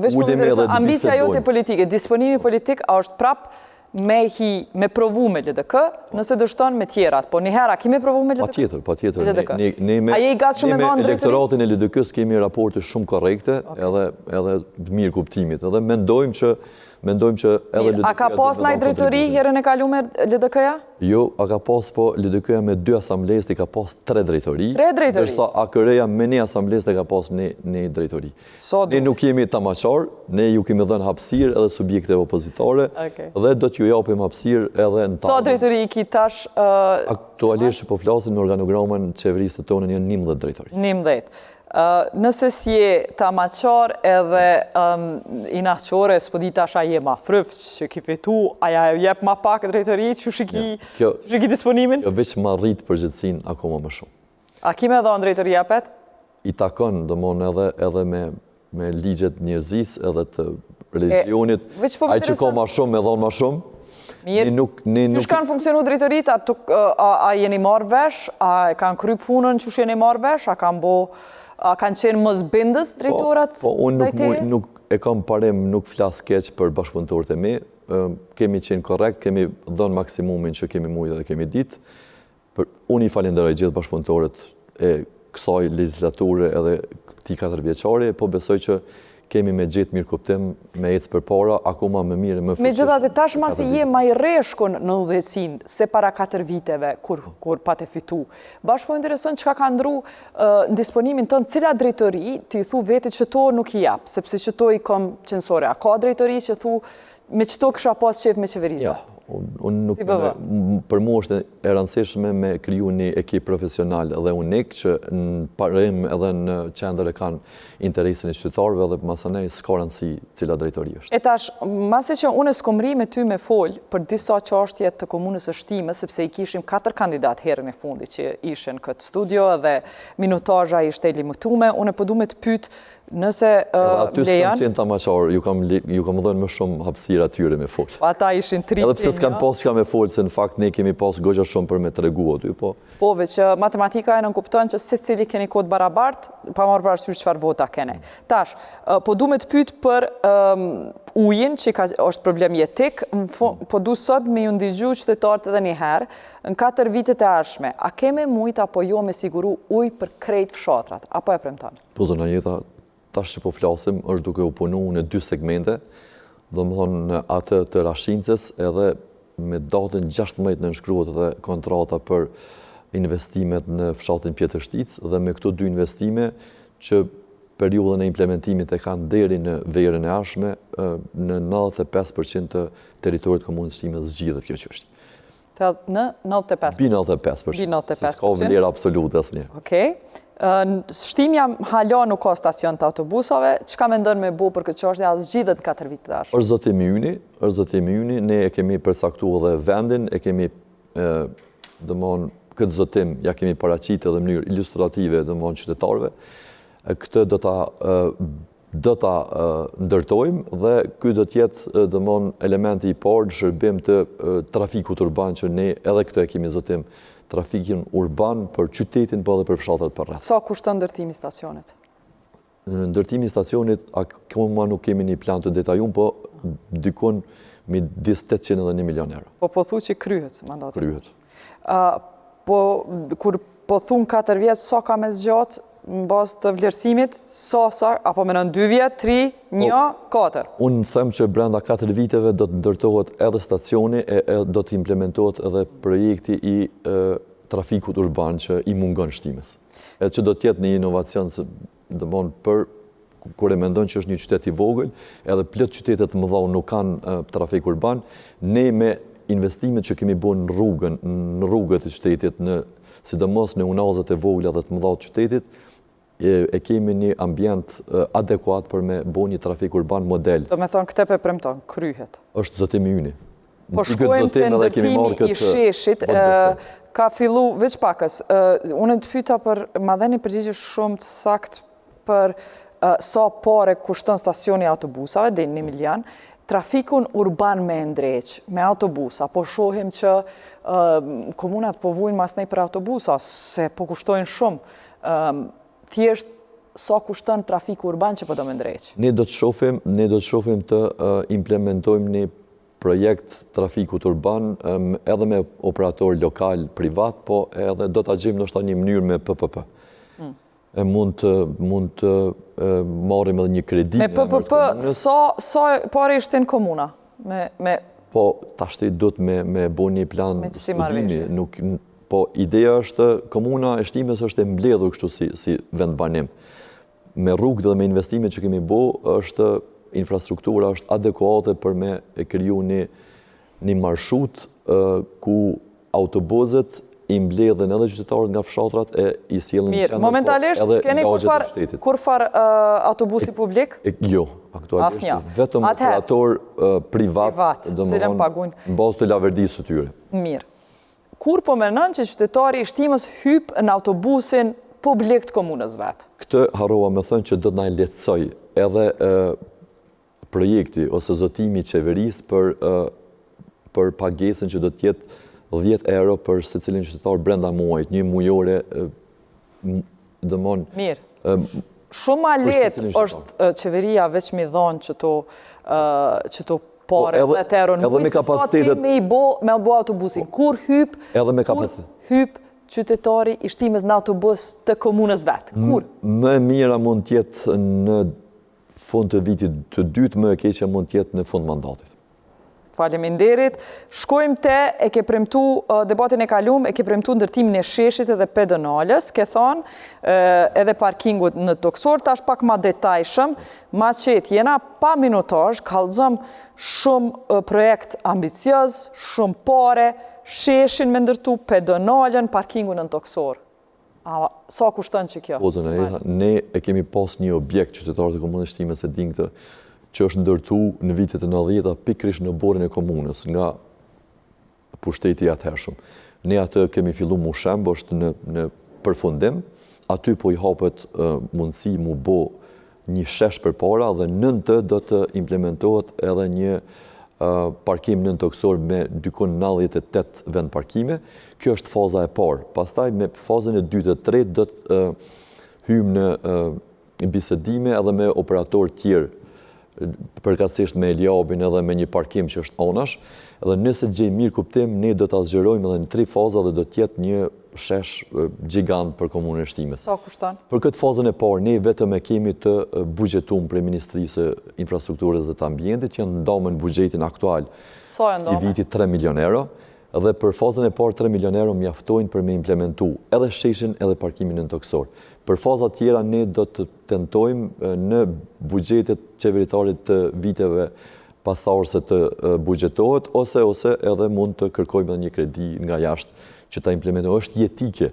veç për interesant, ambicia jote politike, disponimi politik, a është prap me provu me LDK, nëse dështon me tjerat, po njëhera, ki me provu me LDK? Patjetër. A je i gatë shumë me në elektoratin e LDK-s kemi raporte shumë korrekte edhe mirë kuptimit, edhe mendojmë që edhe LDK-ja... A ka pas naj drejtori herën e kalume LDK-ja? Jo, a ka pas po LDK-ja me 2 asambles i ka pas 3 drejtori. 3 drejtori? Dërsa AKR-ja me 1 asambles i ka pas 1 drejtori. Ne nuk jemi tamaqar, ne ju kemi dhënë hapësirë edhe subjekte opozitare dhe do t'ju japim hapësirë edhe në tamë. Sa drejtori i ki tash... Aktualisht po flasim në organogramën qeverisë të tonë një 11 drejtori. 11. Nëse si je tamaqar edhe inaqore, s'po di tash a je ma fryft që ki fitu, a ja jep ma pak drejtori, që shiki disponimin? Kjo veç ma rritë përgjithsin akoma më shumë. A ki me dhonë drejtori apet? I takon, dëmon edhe me ligjet njërzis edhe të religionit, a i që ka ma shumë me dhonë ma shumë. Mirë, që shkanë funksionu drejtorit, a jeni marrë vesh, a kanë kry punën që jeni marrë vesh, a kanë qenë mos bindës drejtorat? Po, unë nuk e kam parem, nuk flas keq për bashkëpunëtorët e mi, kemi qenë korrekt, kemi dhënë maksimumin që kemi mujtë dhe kemi ditë. Unë i falenderoj gjithë bashkëpunëtorët e kësaj legislature edhe këtij 4 vjeçare, po besoj që kemi me gjithë mirë kuptim, me ecë për para, akoma më mirë, më fuqishëm. Megjithatë, tashmë si je më i rreshkun në udhëhecinë se para 4 viteve kur pate fitu. Bashkë po intereson çka ka ndru në disponimin tënd, cila drejtori ti thu vetë që to nuk i jap, sepse që to i kom qenësore. A ka drejtori që thu me çto kisha pas qef me qeverizat? Ja, unë nuk, për mua është e rëndësishme me kriju një ekip profesional dhe unik që në parim edhe në qendër e kanë interesin e qytetarëve dhe masanej s'ka rëndësi cila drejtori është. E tash, masi që unë s'kom ri me ty me fol për disa çështje të komunës së Shtimës, sepse i kishim 4 kandidat herën e fundit që ishin këtë studio dhe minutazha ishte e limitume, unë po du me të pyet nëse aty s'kam qenë tamaqar, ju kam dhënë më shumë hapësirë atyre me fol. Ata ishin 3. Edhe pse s'kam pas çka me fol, se në fakt ne kemi pas goxha shumë për me tregu aty, po. Po, veç matematika e nënkupton që secili keni kod barabart, pa marrë parasysh çfarë vota keni. Tash, po du me të pyet për ujin, që është problem jetik, po du sot me ju ndigju qytetarët edhe një herë, në 4 vitet e ardhshme, a keme mujt apo jo me siguru ujë për krejt fshatrat, apo e premton? Po zona jeta, tash që po flasim, është duke u punu në 2 segmente, do më thonë në atë të Rashincës edhe me datën 16 në nënshkruhet dhe kontrata për investimet në fshatin Pjetërshtic dhe me këto 2 investime që periudhën e implementimit e kanë deri në verën e ardhshme, në 95% të teritorit komunës Shtimës zgjidhet kjo çështje. Në 95%? Bi 95%. Se s'ka vlerë absolute asnjë. Okej. Shtimja hala nuk ka stacion të autobusave, çka mendon me bu për këtë çështje, a zgjidhet 4 vite tash? Është zotimi yni, ne e kemi përcaktuar edhe vendin, e kemi domthon këtë zotim ja kemi paraqitur edhe në mënyrë ilustrative domthon qytetarëve. Këtë do ta ndërtojmë dhe ky do të jetë domthon elementi i parë në shërbim të trafikut urban që ne edhe këtë e kemi zotim trafikin urban për qytetin po edhe për fshatrat përreth. Sa kushton ndërtimi i stacionit? Ndërtimi i stacionit akoma nuk kemi një plan të detajuar, po dikon midis 800 edhe 1 milion euro. Po thu që kryhet mandati. Kryhet. Po kur po thun 4 vjet, sa ka me zgjat në bazë të vlerësimit, apo menon 2 vjet, 3, 1, 4? Unë them që brenda 4 viteve do të ndërtohet edhe stacioni e do të implementohet edhe projekti i trafikut urban që i mungon Shtimës. Edhe që do të jetë një inovacion domthon për kur e mendon që është një qytet i vogël, edhe plot qytetet të mëdha nuk kanë trafik urban, ne me investimet që kemi bërë në rrugët e qytetit, sidomos në unazat e vogla dhe të mëdha të qytetit, e kemi një ambient adekuat për me bërë një trafik urban model. Do me thonë këtë pe premton, kryhet. Është zotimi yni. Po shkojmë të ndërtimi i sheshit, ka fillu veç pakës. Unë të pyeta për ma dheni përgjigje shumë të sakt për sa pare kushton stacioni autobusave, dhe 1 milion, trafikun urban me ndreq, me autobusa, po shohim që komunat po vujnë mas nej për autobusa, se po kushtojnë shumë. Thjesht sa kushton trafiku urban që po do me ndreq? Ne do të shohim të implementojmë një projekt trafikut urban edhe me operator lokal, privat, po edhe do të gjejmë ndoshta një mënyrë me PPP. Mund të marrim edhe një kredi. Me PPP, sa pare ishte në komuna? Po, tashti do të me bo një plan studimi. Po, ideja është, komuna e Shtimës është e mbledhur kështu si vendbanim. Me rrugë dhe me investime që kemi bo, është infrastruktura është adekuate për me e kriju një marshut ku autobuzet i mbledhen edhe qytetarët nga fshatrat e i sjellin qendër. Mirë, momentalisht s'keni kurfar autobusi publik? Jo, aktualisht vetëm operator privat, domethënë në bazë të laverdisë së tyre. Mirë. Kur po menon që qytetari i Shtimës hyp në autobusin publik të komunës vetë? Këtë harrova me thënë që do të na lehtësoj edhe projekti ose zotimi i qeverisë për pagesën që do të jetë 10 euro për secilin qytetar brenda muajit, një mujore dëmon. Mirë. Shumë ma letë është qeveria veç mi dhonë që to pare dhe teron. Sa ti me bo autobusin? Kur hyp qytetari i Shtimës në autobus të komunës vetë? Kur? Më mira mund tjetë në fund të vitit të dytë më e keqja mund të jetë në fund mandatit. Faleminderit. Shkojmë te e ke premtu debatin e kalum, e ke premtu ndërtimin e sheshit edhe pedonales, ke thonë edhe parkingut në toksor, tash pak ma detajshëm, ma qetë jena pa minutazh, kallëzëm shumë projekt ambicioz, shumë pare, sheshin me ndërtu, pedonalen, parkingun në toksor. Sa kushton që kjo? Ne e kemi pas një objekt qytetarët e komunës time se din këtë, që është ndërtu në vitet e 90-ta pikërisht në borën e komunës, nga pushteti i atëhershëm. Ne atë kemi fillu mu shemb, është në përfundim, aty po i hapet mundësi mu bo një shesh për para dhe nën të do të implementohet edhe një parkim nën toksor me dykon 98 vend parkime. Kjo është faza e parë. Pastaj me fazën e dytë dhe tretë do të hymë në bisedime edhe me operator tjerë, përkatësisht me Eliabin edhe me një parkim që është anash, edhe nëse gjej mirë kuptim, ne do të zgjerojmë edhe në 3 faza dhe do të jetë një shesh gjigant për komunën e Shtimes. Sa kushton? Për këtë fazën e parë, ne vetëm e kemi të buxhetuar prej Ministrisë së Infrastrukturës dhe të Ambientit, që janë ndomë në buxhetin aktual i vitit 3 milion euro, dhe për fazën e parë 3 milion euro mjaftojnë për me implementu edhe sheshin edhe parkimin në toksor. Për fazat tjera ne do të tentojmë në buxhetet qeveritarit të viteve pasardhëse të buxhetohet, ose edhe mund të kërkojmë edhe një kredi nga jashtë që ta implementojmë. Është jetike,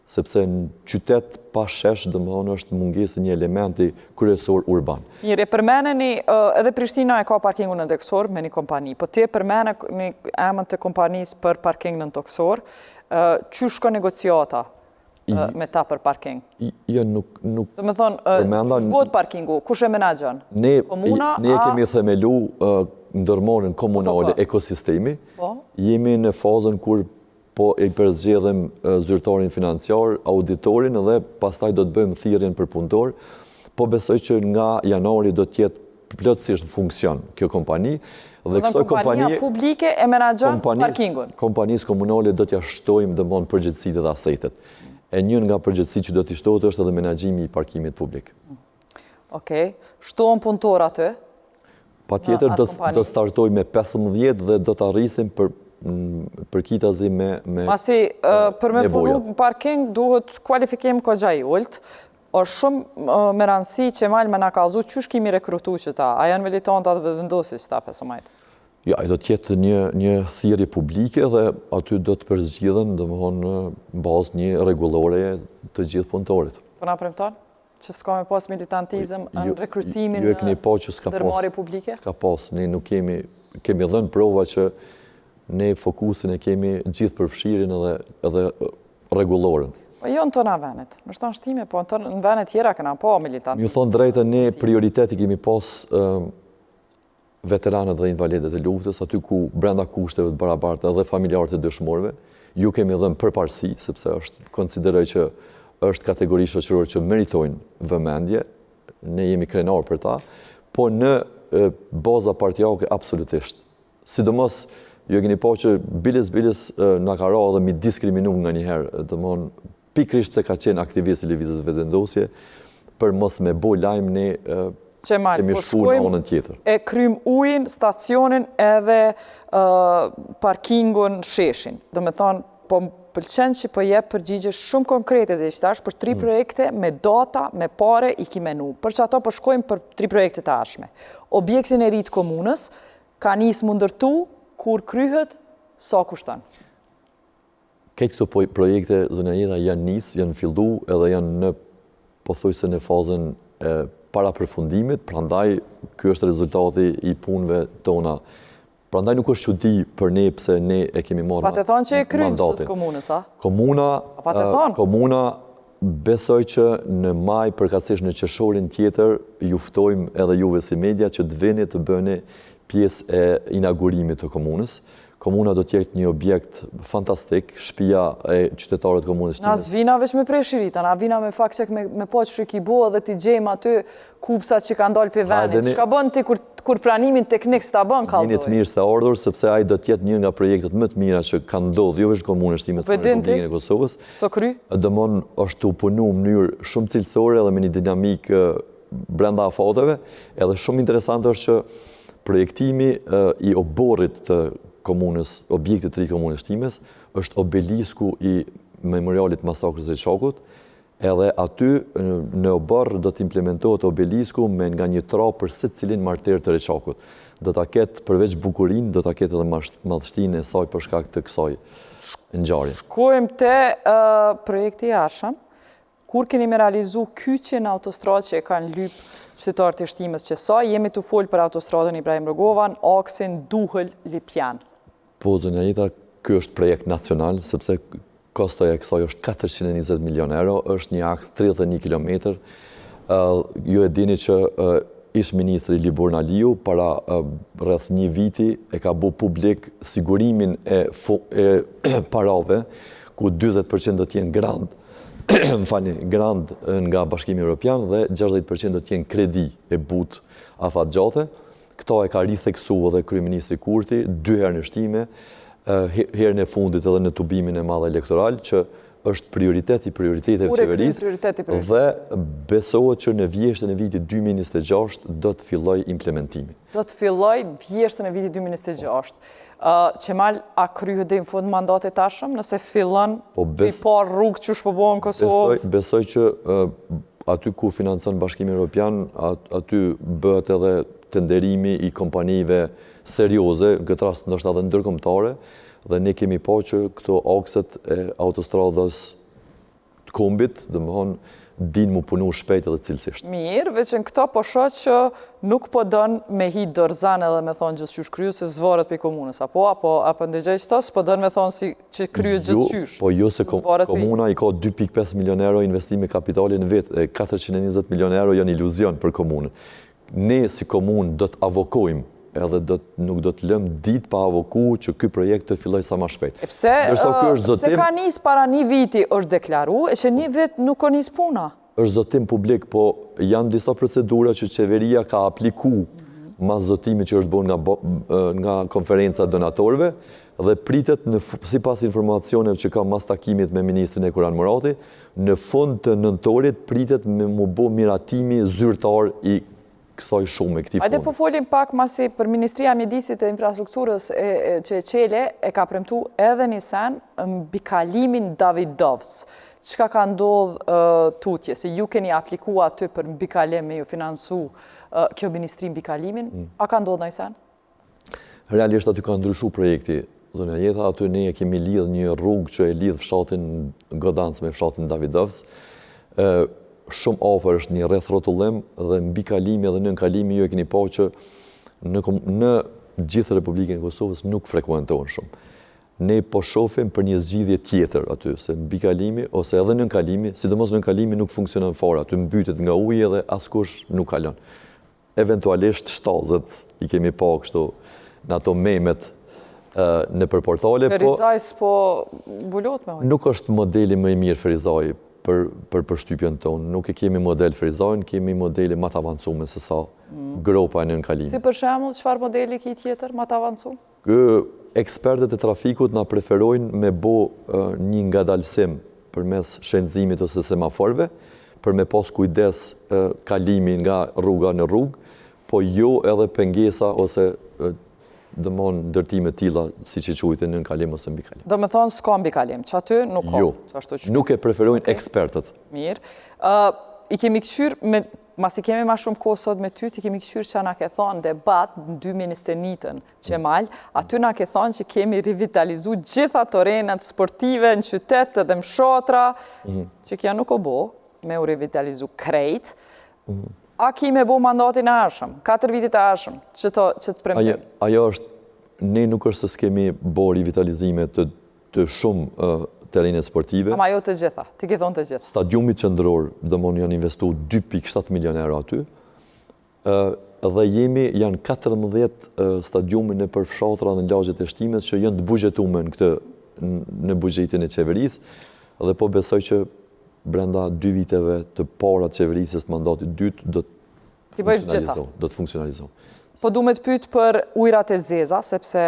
sepse në qytet pa shesh domethënë është mungesë një elementi kryesor urban. Mirë, përmeneni edhe Prishtina e ka parkingun në toksor me një kompani, po ti përmeneni emrin të kompanisë për parking në toksor, çu shko negociata me ta për parking? Jo, nuk... Do me thonë, kush bëhet parkingu? Kush e menaxhon? Komuna? Ne kemi themelu ndërmarrjen komunale ekosistemi. Jemi në fazën kur po e përzgjedhëm zyrtarin financiar, auditorin dhe pastaj do të bëjmë thirrjen për punëtor. Po besoj që nga janari do të jetë plotësisht në funksion kjo kompani. Dhe kësaj kompania publike e menaxhon parkingun. Kompanisë komunale do t'ja shtojmë domthonë përgjegjësitë dhe asetet. E një nga përgjegjësitë që do t'i shtohet është edhe menaxhimi i parkimit publik. Okej. Shtohen punëtor aty? Patjetër do startoj me 15 dhe do të arrisim për kitazi me Masi, për me punu në parking duhet kualifikim kogja i ullt, është shumë me rëndësi që malë me nga kalzu, qysh kemi rekrutu që ta? A janë militantat dhe vendosis ta pesëmajt? Ja, do t'jetë një thirrje publike dhe aty do të përzgjidhen domethënë në bazë një rregullore të gjithë punëtorit. Po na premton që s'ka me pas militantizëm në rekrutimin ndërmarrje publike? S'ka pas, ne nuk kemi dhënë prova që ne fokusin e kemi gjithë përfshirjen edhe rregulloren. Po jo në tona venet, në shtanë Shtime, po në venet tjera këna po militantizëm. Ju thonë drejtë, ne prioriteti kemi pas veteranët dhe invalidët e luftës, aty ku brenda kushteve të barabarta edhe familjarët e dëshmorëve, ju kemi dhënë përparësi, sepse është konsideroj që është kategori shoqërore që meritojnë vëmendje, ne jemi krenar për ta, po në baza partijake absolutisht. Sidomos, ju e keni po që bilis nga ka ra dhe mi diskriminu nga njëherë, domthon pikrisht se ka qenë aktivist i lëvizjes vetëvendosje, për mos me bo lajmë ne kemi shkuar në anën tjetër. E krym ujin, stacionin edhe parkingun sheshin. Do me thonë, po pëlqen që po jep përgjigje shumë konkrete dhe ishtash për 3 projekte me data, me pare i kimenu. Për që ato po shkojmë për 3 projekte të ashme. Objektin e rritë komunës, ka nisë më ndërtu, kur kryhet, sa kushton? Këtë këto projekte, zonja Jeta, janë nisë, janë fillu edhe janë në pothuajse në fazën para përfundimit, prandaj ky është rezultati i punëve tona. Prandaj nuk është çudi për ne pse ne e kemi marrë mandatin. S'pa të thonë që e krymë të komunës, a? Komuna besoj që në maj, përkatësisht në qershorin tjetër, ju ftojmë edhe juve si media që të vini të bëni pjesë e inaugurimit të komunës. Komuna do t'jetë një objekt fantastik, shtëpia e qytetarët komunës Shtimes. Na s'vina veç me preshirita, na vina me fakt që me po që ki bo dhe t'i gjejmë aty kupsat që ka ndalë për venit. Shka bën ti kur pranimin teknik s'ta bën kalzoj? Jeni të mirë se ardhur, sepse ai do t'jetë një nga projektet më të mira që kanë ndodhur jo vetëm komunës Shtimes, por në Republikën e Kosovës. So kry? Dëmon është u punu në mënyrë shumë cilësore dhe me një dinamikë brenda afateve, edhe shumë interesant është që projektimi i oborrit të komunës, objektit të ri komunës Shtimes, është obelisku i memorialit masakrës së Çakut, edhe aty në oborr do të implementohet obelisku me nga një trapë për secilin martir të Reçakut. Do ta ketë përveç bukurinë, do ta ketë edhe madhështinë e saj për shkak të kësaj ngjarje. Shkojmë te projekti i arshëm. Kur keni me realizu kyçjen e autostradë që e kanë lyp qytetarët e Shtimës që sa, jemi të folë për autostradën Ibrahim Rgovan, aksin Duhël-Lipjan. Po, zonja Jeta, ky është projekt nacional, sepse kostoja e kësaj është 420 milion euro, është një aks 31 km. Ju e dini që ish ministri Libor Naliu, para rreth një viti, e ka bu publik sigurimin e parave, ku 40% do t'jenë grant nga Bashkimi Evropian dhe 60% do t'jenë kredi e but afatgjate. Këto e ka ritheksu edhe kryeministri Kurti 2 herë në shtime, herën e fundit edhe në tubimin e madh elektoral, që është prioritet i prioriteteve qeverisë dhe besohet që në vjeshtën e vitit 2026 do të filloj implementimi. Do të filloj vjeshtën e vitit 2026. Qemal, a kryhet dhe në fund mandatit tashëm, nëse fillon i par rrugë që shpëbohën në Kosovë? Besoj që aty ku financon Bashkimi Evropian, aty bëhet edhe tenderimi i kompanive serioze, në këtë rast ndoshta edhe ndërkombëtare, dhe ne kemi pa që këto akset e autostradës të kombit, domethënë, din mu punu shpejt edhe cilësisht. Mirë, veç në këto po shoh që nuk po don me hi dorëzan edhe me thonë gjithçysh kryu se zvaret për komunës, apo ndëgjoj qëto, s'po don me thonë si që kryet gjithçysh. Po jo se komuna i ka 2.5 milion euro investime kapitali në vetë, 420 milion euro janë iluzion për komunën. Ne si komunë do të avokojmë edhe nuk do të lëmë ditë pa avoku që ky projekt të filloj sa ma shpejt. Pse ka nis para një viti është deklaru, e që një vit nuk ka nis puna? Është zotim publik, po janë disa procedura që qeveria ka apliku mas zotimit që është bërë nga konferenca donatorëve dhe pritet, sipas informacioneve që ka mas takimit me ministrin e Kuran Murati, në fund të nëntorit pritet me mu bo miratimi zyrtar i kësaj shumë e këti fond. Hajde po folim pak masi për Ministria Mjedisit e Infrastrukturës që e Qele e ka premtu edhe një sen mbi kalimin Davidovs. Çka ka ndodhë tutje? Se ju keni aplikua aty për mbi kalim me ju financu kjo ministri mbi kalimin? A ka ndodhë në i sen? Realisht aty ka ndryshu projekti. Zonja Jeta, aty ne e kemi lidh një rrugë që e lidh fshatin Godans me fshatin Davidovs. Shumë afër është një rreth rrotullim dhe mbi kalimi edhe nën kalimi ju e keni pa që në gjithë Republikën e Kosovës nuk frekuentohen shumë. Ne po shohim për një zgjidhje tjetër aty, se mbi kalimi ose edhe nën kalimi, sidomos nën kalimi nuk funksionon fare, aty mbytet nga uji dhe askush nuk kalon. Eventualisht shtazet i kemi pa kështu në ato memet në portale. Ferizaj s'po mbulot me ujë? Nuk është modeli më i mirë Ferizaj për përshtypjen tonë. Nuk e kemi model Ferizajn, kemi modele më të avancume se sa gropa e nën kalimi. Si për shembull, çfarë modeli ki tjetër më të avancuar? Ekspertët e trafikut na preferojnë me bo një ngadalësim përmes shenzimit ose semaforëve, për me pas kujdes kalimi nga rruga në rrugë, po jo edhe pengesa ose dëmon ndërtime tilla, si që quajtë nën kalim ose mbi kalim. Do me thonë s'ka mbi kalim, që aty nuk ka. Jo, nuk e preferojnë ekspertët. Mirë. I kemi këshyrë, mas i kemi ma shumë kohë sot me ty, ti kemi këshyrë që na ke thonë debat në 2021 Qemal, aty na ke thonë që kemi rivitalizu gjitha torenat sportive në qytet dhe më shotra, që kja nuk o bo, me u rivitalizu krejt. A ki me bo mandatin e arshëm, 4 vitit e arshëm, që të premtim? Ajo është, ne nuk është se s'kemi bo revitalizime të shumë terene sportive. Ama jo të gjitha, ti ki thonë të gjitha. Stadiumit qendror, dëmon janë investu 2.7 milion euro aty, dhe janë 14 stadiume në përfshatra dhe në lagjet e Shtimes që janë të buxhetume në buxhetin e qeverisë, dhe po besoj që brenda 2 viteve të para të qeverisës të mandatit dytë do të funksionalizohë. Po du me të pyet për ujrat e zeza, sepse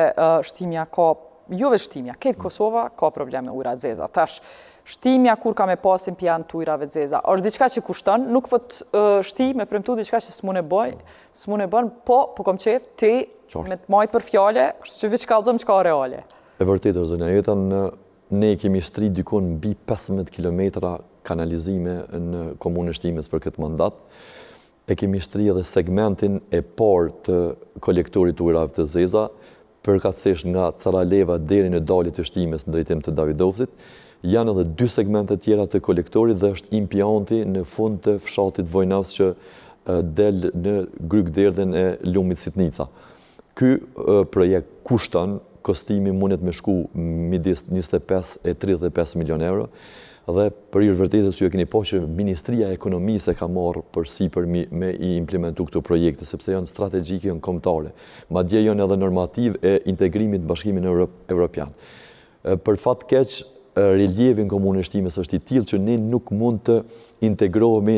Shtimja ka, jo veç Shtimja, këtë Kosova ka probleme ujrat zeza. Tash, Shtimja kur ka me pasin pjanë të ujrave të zeza. Është diçka që kushton, nuk po të shti me premtu diçka që s'mun e bën, po kom qef ti me të majtë për fjale, kështu që veç kallëzëm që ka reale. E vërtet është, zonja Jeta, ne kemi shtri dykon mbi 15 kilometra kanalizime në komunën e Shtimës për këtë mandat. E kemi shtri edhe segmentin e parë të kolektorit të ujrave të zeza, përkatësisht nga Caraleva deri në dalje të Shtimës në drejtim të Davidovcit. Janë edhe 2 segmente tjera të kolektorit dhe është impjanti në fund të fshatit Vojnavës që del në Grykderdhen e Lumit Sitnica. Ky projekt kushton, kostimi mundet me shku midis 25 e 35 milion euro, dhe për i vërtetës ju e keni po që Ministria e Ekonomisë e ka marrë përsipër me i implementu këto projekte, sepse janë strategjike, janë kombëtare. Madje janë edhe normativ e integrimit në Bashkimin Evropian. Për fat keq, relievin komunën e Shtimës është i tillë që ne nuk mund të integrohemi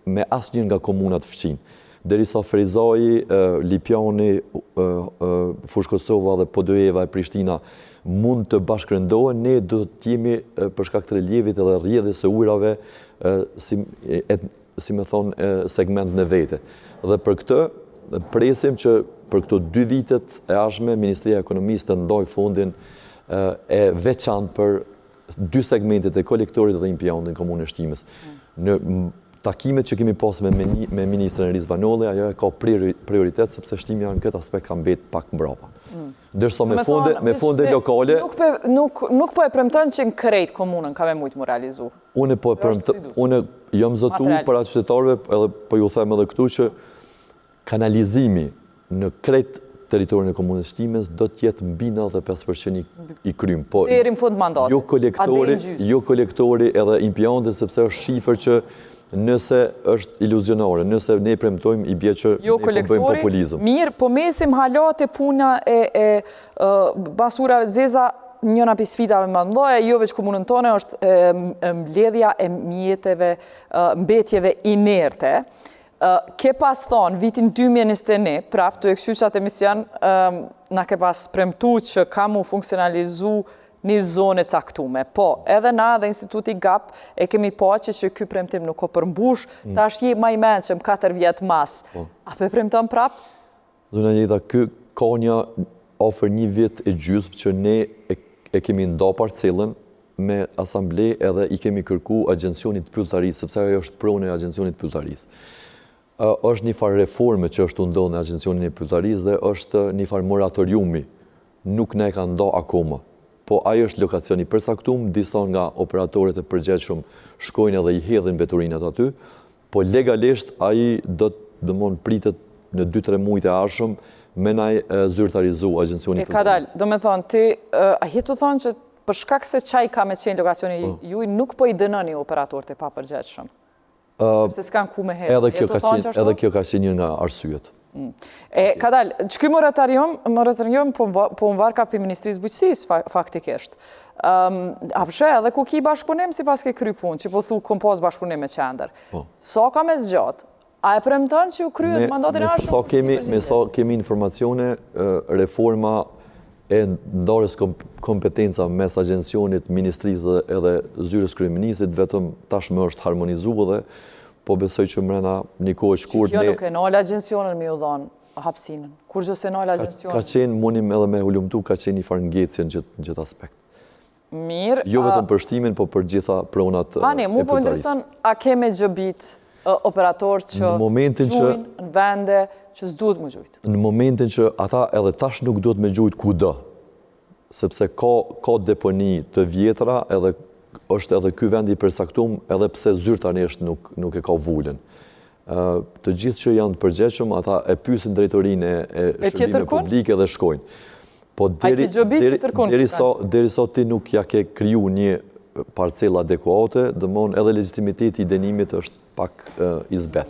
me asnjë nga komunat fqin. Derisa Frizaj, Lipjani, Fushkosova dhe Podojeva e Prishtina mund të bashkërëndohen, ne do të jemi për shkak të relievit edhe rrjedhjes së ujrave si me thonë segment në vete. Dhe për këtë presim që për këto 2 vitet e ardhshme Ministria e Ekonomisë të ndajë fondin e veçantë për 2 segmentet e kolektorit dhe impjantit në komunën e Shtimës. Në takimet që kemi pasur me ministrin Rizvanolli, ajo e ka prioritet sepse Shtimi në këtë aspekt ka mbet pak mbrapa. Ndërsa me fonde lokale nuk po e premton që në krejt komunën ka me mujtë më realizu. Unë jam zotu për atë qytetarëve, edhe po ju them edhe këtu që kanalizimi në krejt teritorin e komunës Shtimës do të jetë mbi 95% i krym. Deri në fund mandatit. Jo kolektori edhe impjanti, sepse është shifër që nëse është iluzionare, nëse ne premtojmë i bie që ne po bëjmë populizëm. Mirë, po mesim halate puna e basurave zeza, njëna për sfidave më mëdha, jo veç komunën tonë është mbledhja e mjeteve, mbetjeve inerte. Ke pas thonë, vitin 2021, prap të eksyqat emision, na ke pas premtu që ka mu funksionalizu një zonë e caktume. Po, edhe na dhe Instituti GAP e kemi që ky premtim nuk o përmbush, ta është je ma i menqëm 4 vjetë mas. A pe premton prap? Zonja Jeta, ky ka një ofër 1 vit e gjysmë që ne e kemi nda parcelën me asamble edhe i kemi kërku Agjencionit Pylltarisë, sepse ajo është pronë e Agjencionit Pylltarisë. Është një farë reforme që është ndodhur në Agjencionin e Pylltarisë dhe është një farë moratoriumi. Nuk ne ka nda akoma. Po ajo është lokacioni përsaktum, disa nga operatorët e përgjithshëm shkojnë edhe i hedhin veturinat aty, po legalisht ai do të pritet në 2-3 muajt e ardhshëm me naj zyrtarizu Agjencioni Pylltarisë. Do me thonë, ti, a jetë të thonë që për shkak se qaj ka me qenë lokacioni juj, nuk po i dënoni operatorët e pa përgjithshëm? Sepse s'kan ku me hedhë. Edhe kjo ka qenë një nga arsyet. Kadal, që ky moratorium po më varka për Ministrisë Bujqësisë faktikisht. A përshë edhe ku ki bashkëpunim si pas ke kry punë, që po thu kom pas bashkëpunim me qender. Sa ka me zgjatë? A e premton që u kryet mandatin e ardhshëm? Me sa kemi informacione, reforma e ndarjes kompetenca mes Agjencionit, Ministrisë edhe Zyrës Kryeministrit vetëm tashmë është harmonizuar dhe po besoj që mrena një kohë shkurt... Jo nuk e nalë Agjencionin me ju dhonë hapsinën. Kur gjë se nalë Agjencionin? Ka qenë, munim edhe me hulumtu, ka qenë një farë ngjecje në gjithë aspekt. Mirë... Jo vetëm për shtimin, po për gjitha pronat e Pani, mu po intereson, a keme gjëbit operator që gjujnë në vende që s'duhet më gjujtë? Në momentin që ata edhe tash nuk duhet me gjujtë kudo, sepse ka deponi të vjetra edhe është edhe ky vend i përsaktum edhe pse zyrtarisht nuk e ka vulën. Të gjithë që janë të përgjithshëm, ata e pyesin drejtorinë e shërbimeve publike dhe shkojnë. Po derisa ti nuk ja ke kriju një parcelë adekuate, domthonjë edhe legitimiteti i dënimit është pak i zbet.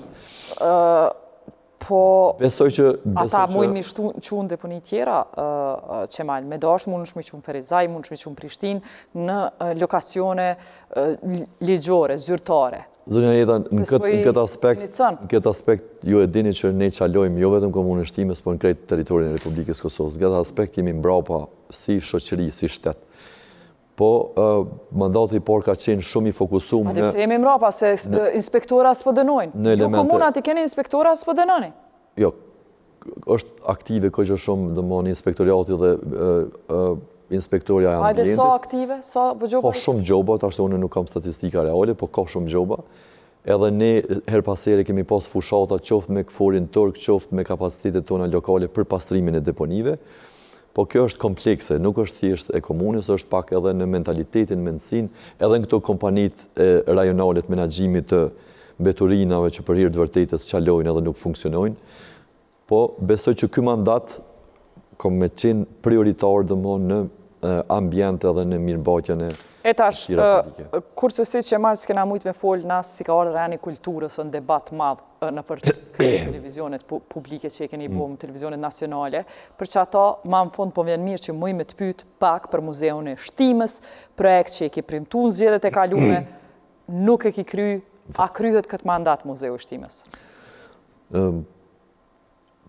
Po besoj që ata mujnë një qunë deponi tjera, Qemal, me dash mund është me qunë Ferizaj, mund është me qunë Prishtinë, në lokacione ligjore, zyrtare. Zonja Jeta, në këtë aspekt ju e dini që ne qalojmë jo vetëm komunën e Shtimës, por në krejt teritorin e Republikës Kosovës. Në këtë aspekt jemi mbrapa si shoqëri, si shtet. po mandati i parë ka qenë shumë i fokusuar në... Se jemi mrapa, se inspektora s'po dënojnë. Ju komunat i keni inspektora s'po dënoni? Jo, është aktive kërgjë shumë dëmoni inspektoriati dhe inspektoria e ambientit. Hajde, sa aktive? Sa vëgjoba? Ka shumë gjoba, të ashtë unë nuk kam statistika reale, po ka shumë gjoba. Edhe ne her pasere kemi pas fushata qoftë me këforin tërk, qoftë me kapacitetet tona lokale për pastrimin e deponive. Po kjo është komplekse, nuk është thjesht e komunës, është pak edhe në mentalitetin, mendësin, edhe në këto kompanit rajonalet menaxhimit të mbeturinave që për hir të vërtetës qalojnë edhe nuk funksionojnë. Po besoj që ky mandat ka me qenë prioritar dëmon në ambient edhe në mirëmbajtjen e tash, kurse si që marrë s'kena mujt me folë nasë si ka ardhur rani kulturës në debat madhë në për televizionet publike që e keni po në televizionet nacionale, për që ata ma në fond po vjen mirë që mëj me të pyt pak për muzeun e shtimës, projekt që e ki primtu në zgjedhjet e kalume, nuk e ki kry, a kryhet këtë mandat muzeu e shtimës?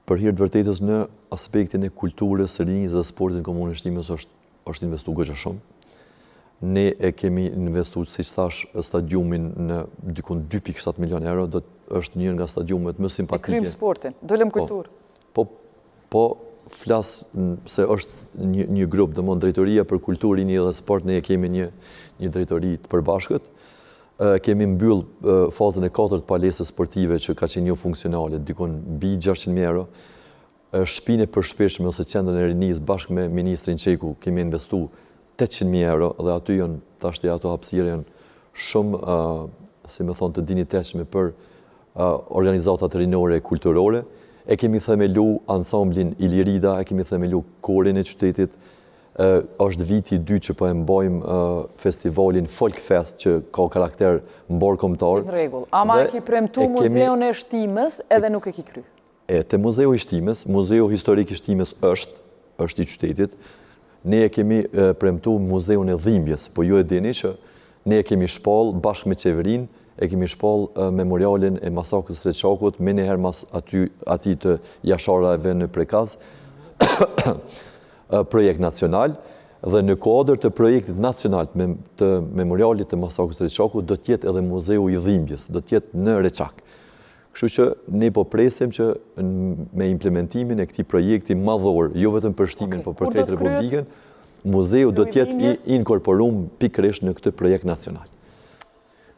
Për hir të vërtetës në aspektin e kulturës, rinjës dhe sportin komunën e shtimës është investu gëgjë shumë. Ne e kemi investu, si që thash, stadiumin në dykun 2.7 milion euro, është njën nga stadiumet më simpatike. E krym sportin, dolem kulturë. Po flasë se është një grup, dhe mon drejtoria për kulturin dhe sport, ne e kemi një drejtori të përbashkët. Kemi mbyll fazën e 4 të palesës sportive që ka qenë një funksionale, dykun bi 600.000 euro. Shpine për shpeshme ose qendrën e rinis bashkë me Ministrin Qeku kemi investu 800.000 euro dhe aty janë tashti ato hapësire janë shumë, si me thonë, të diniteshme për organizatat rinore e kulturore. E kemi themelu ansamblin Ilirida, e kemi themelu korin e qytetit. Është viti 2 që po e mbajmë festivalin Folk Fest që ka karakter mbar kombëtar. Në rregull. Ama e ki premtu muzeun e shtimës edhe nuk e ki kry. Te muzeu i shtimës, muzeu historik i shtimës është i qytetit. Ne e kemi premtu muzeun e dhimbjes, po ju e dini që ne e kemi shpall bashkë me qeverin, e kemi shpall memorialin e masakrës së Reçakut, me njëherë mas ati të jasharave në Prekaz, projekt nacional, dhe në kuadër të projektit nacional të memorialit të masakrës së Reçakut do tjetë edhe muzeu i dhimbjes, do tjetë në Reçak. Kështu që ne po presim që me implementimin e këtij projekti madhor, jo vetëm për shtimin, por për krejt Republikën, muzeu do t'jetë inkorporum pikërisht në këtë projekt nacional.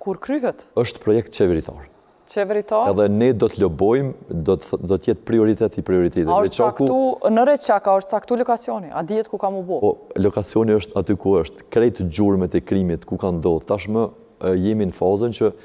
Kur kryhet? Është projekt qeveritar. Qeveritar? Edhe ne do të lobojmë, do t'jetë prioritet i prioritetet. A është caktu në Reçak, a është caktu lokacioni? A dihet ku ka mu bo? Po, lokacioni është aty ku është krejt gjurmët e krimit ku ka ndodhur. Tashmë jemi në fazën që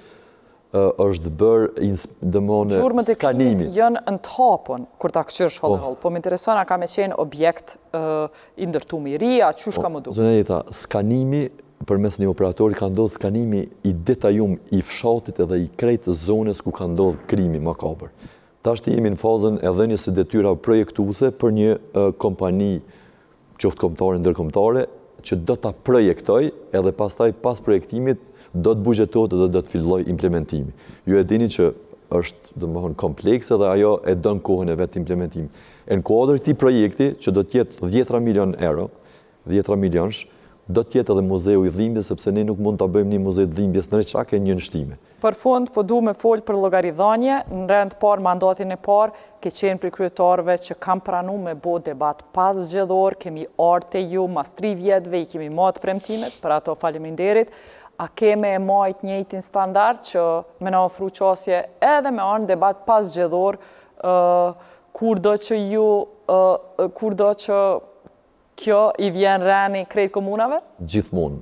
është bërë dëmone skanimi. Gjurmët e krimit jënë në të hapën, kur ta këqyrë shhollë. Po më intereson, a ka me qenë objekt i ndërtu miri, a qush ka më du? Zoneta, skanimi, për mes një operatori, ka ndodhë skanimi i detajum i fshatit edhe i krejtë zones ku ka ndodhë krimi makabër. Tashti jemi në fazën edhe njësë detyra projektuese për një kompani qoftë kombëtare, ndërkombëtare, që do ta projektoj edhe pastaj pas projektimit do të bugjetohet dhe do të filloj implementimi. Ju e dini që është domethënë komplekse dhe ajo e don kohën e vetë implementimi. Në kuadër këtij projekti që do të jetë 10 milion euro, 10 milionsh, do të jetë edhe muzeu i dhimbjes, sepse ne nuk mund ta bëjmë një muze të dhimbjes në Reçak e një në shtime. Për fund, po du me fol për llogaridhënie, në rend parë, mandatin e parë, ke qenë për kryetarëve që kam pranu me bo debat pas zgjedhor, kemi ardhur te ju mas 3 vjetëve, i kemi marrë premtimet, për ato faleminderit. A keme e majt njëjtin standard që me na ofru qasje edhe me arnë debat pas zgjedhor, kur do që kjo i vjen rani krejt komunave? Gjithmonë.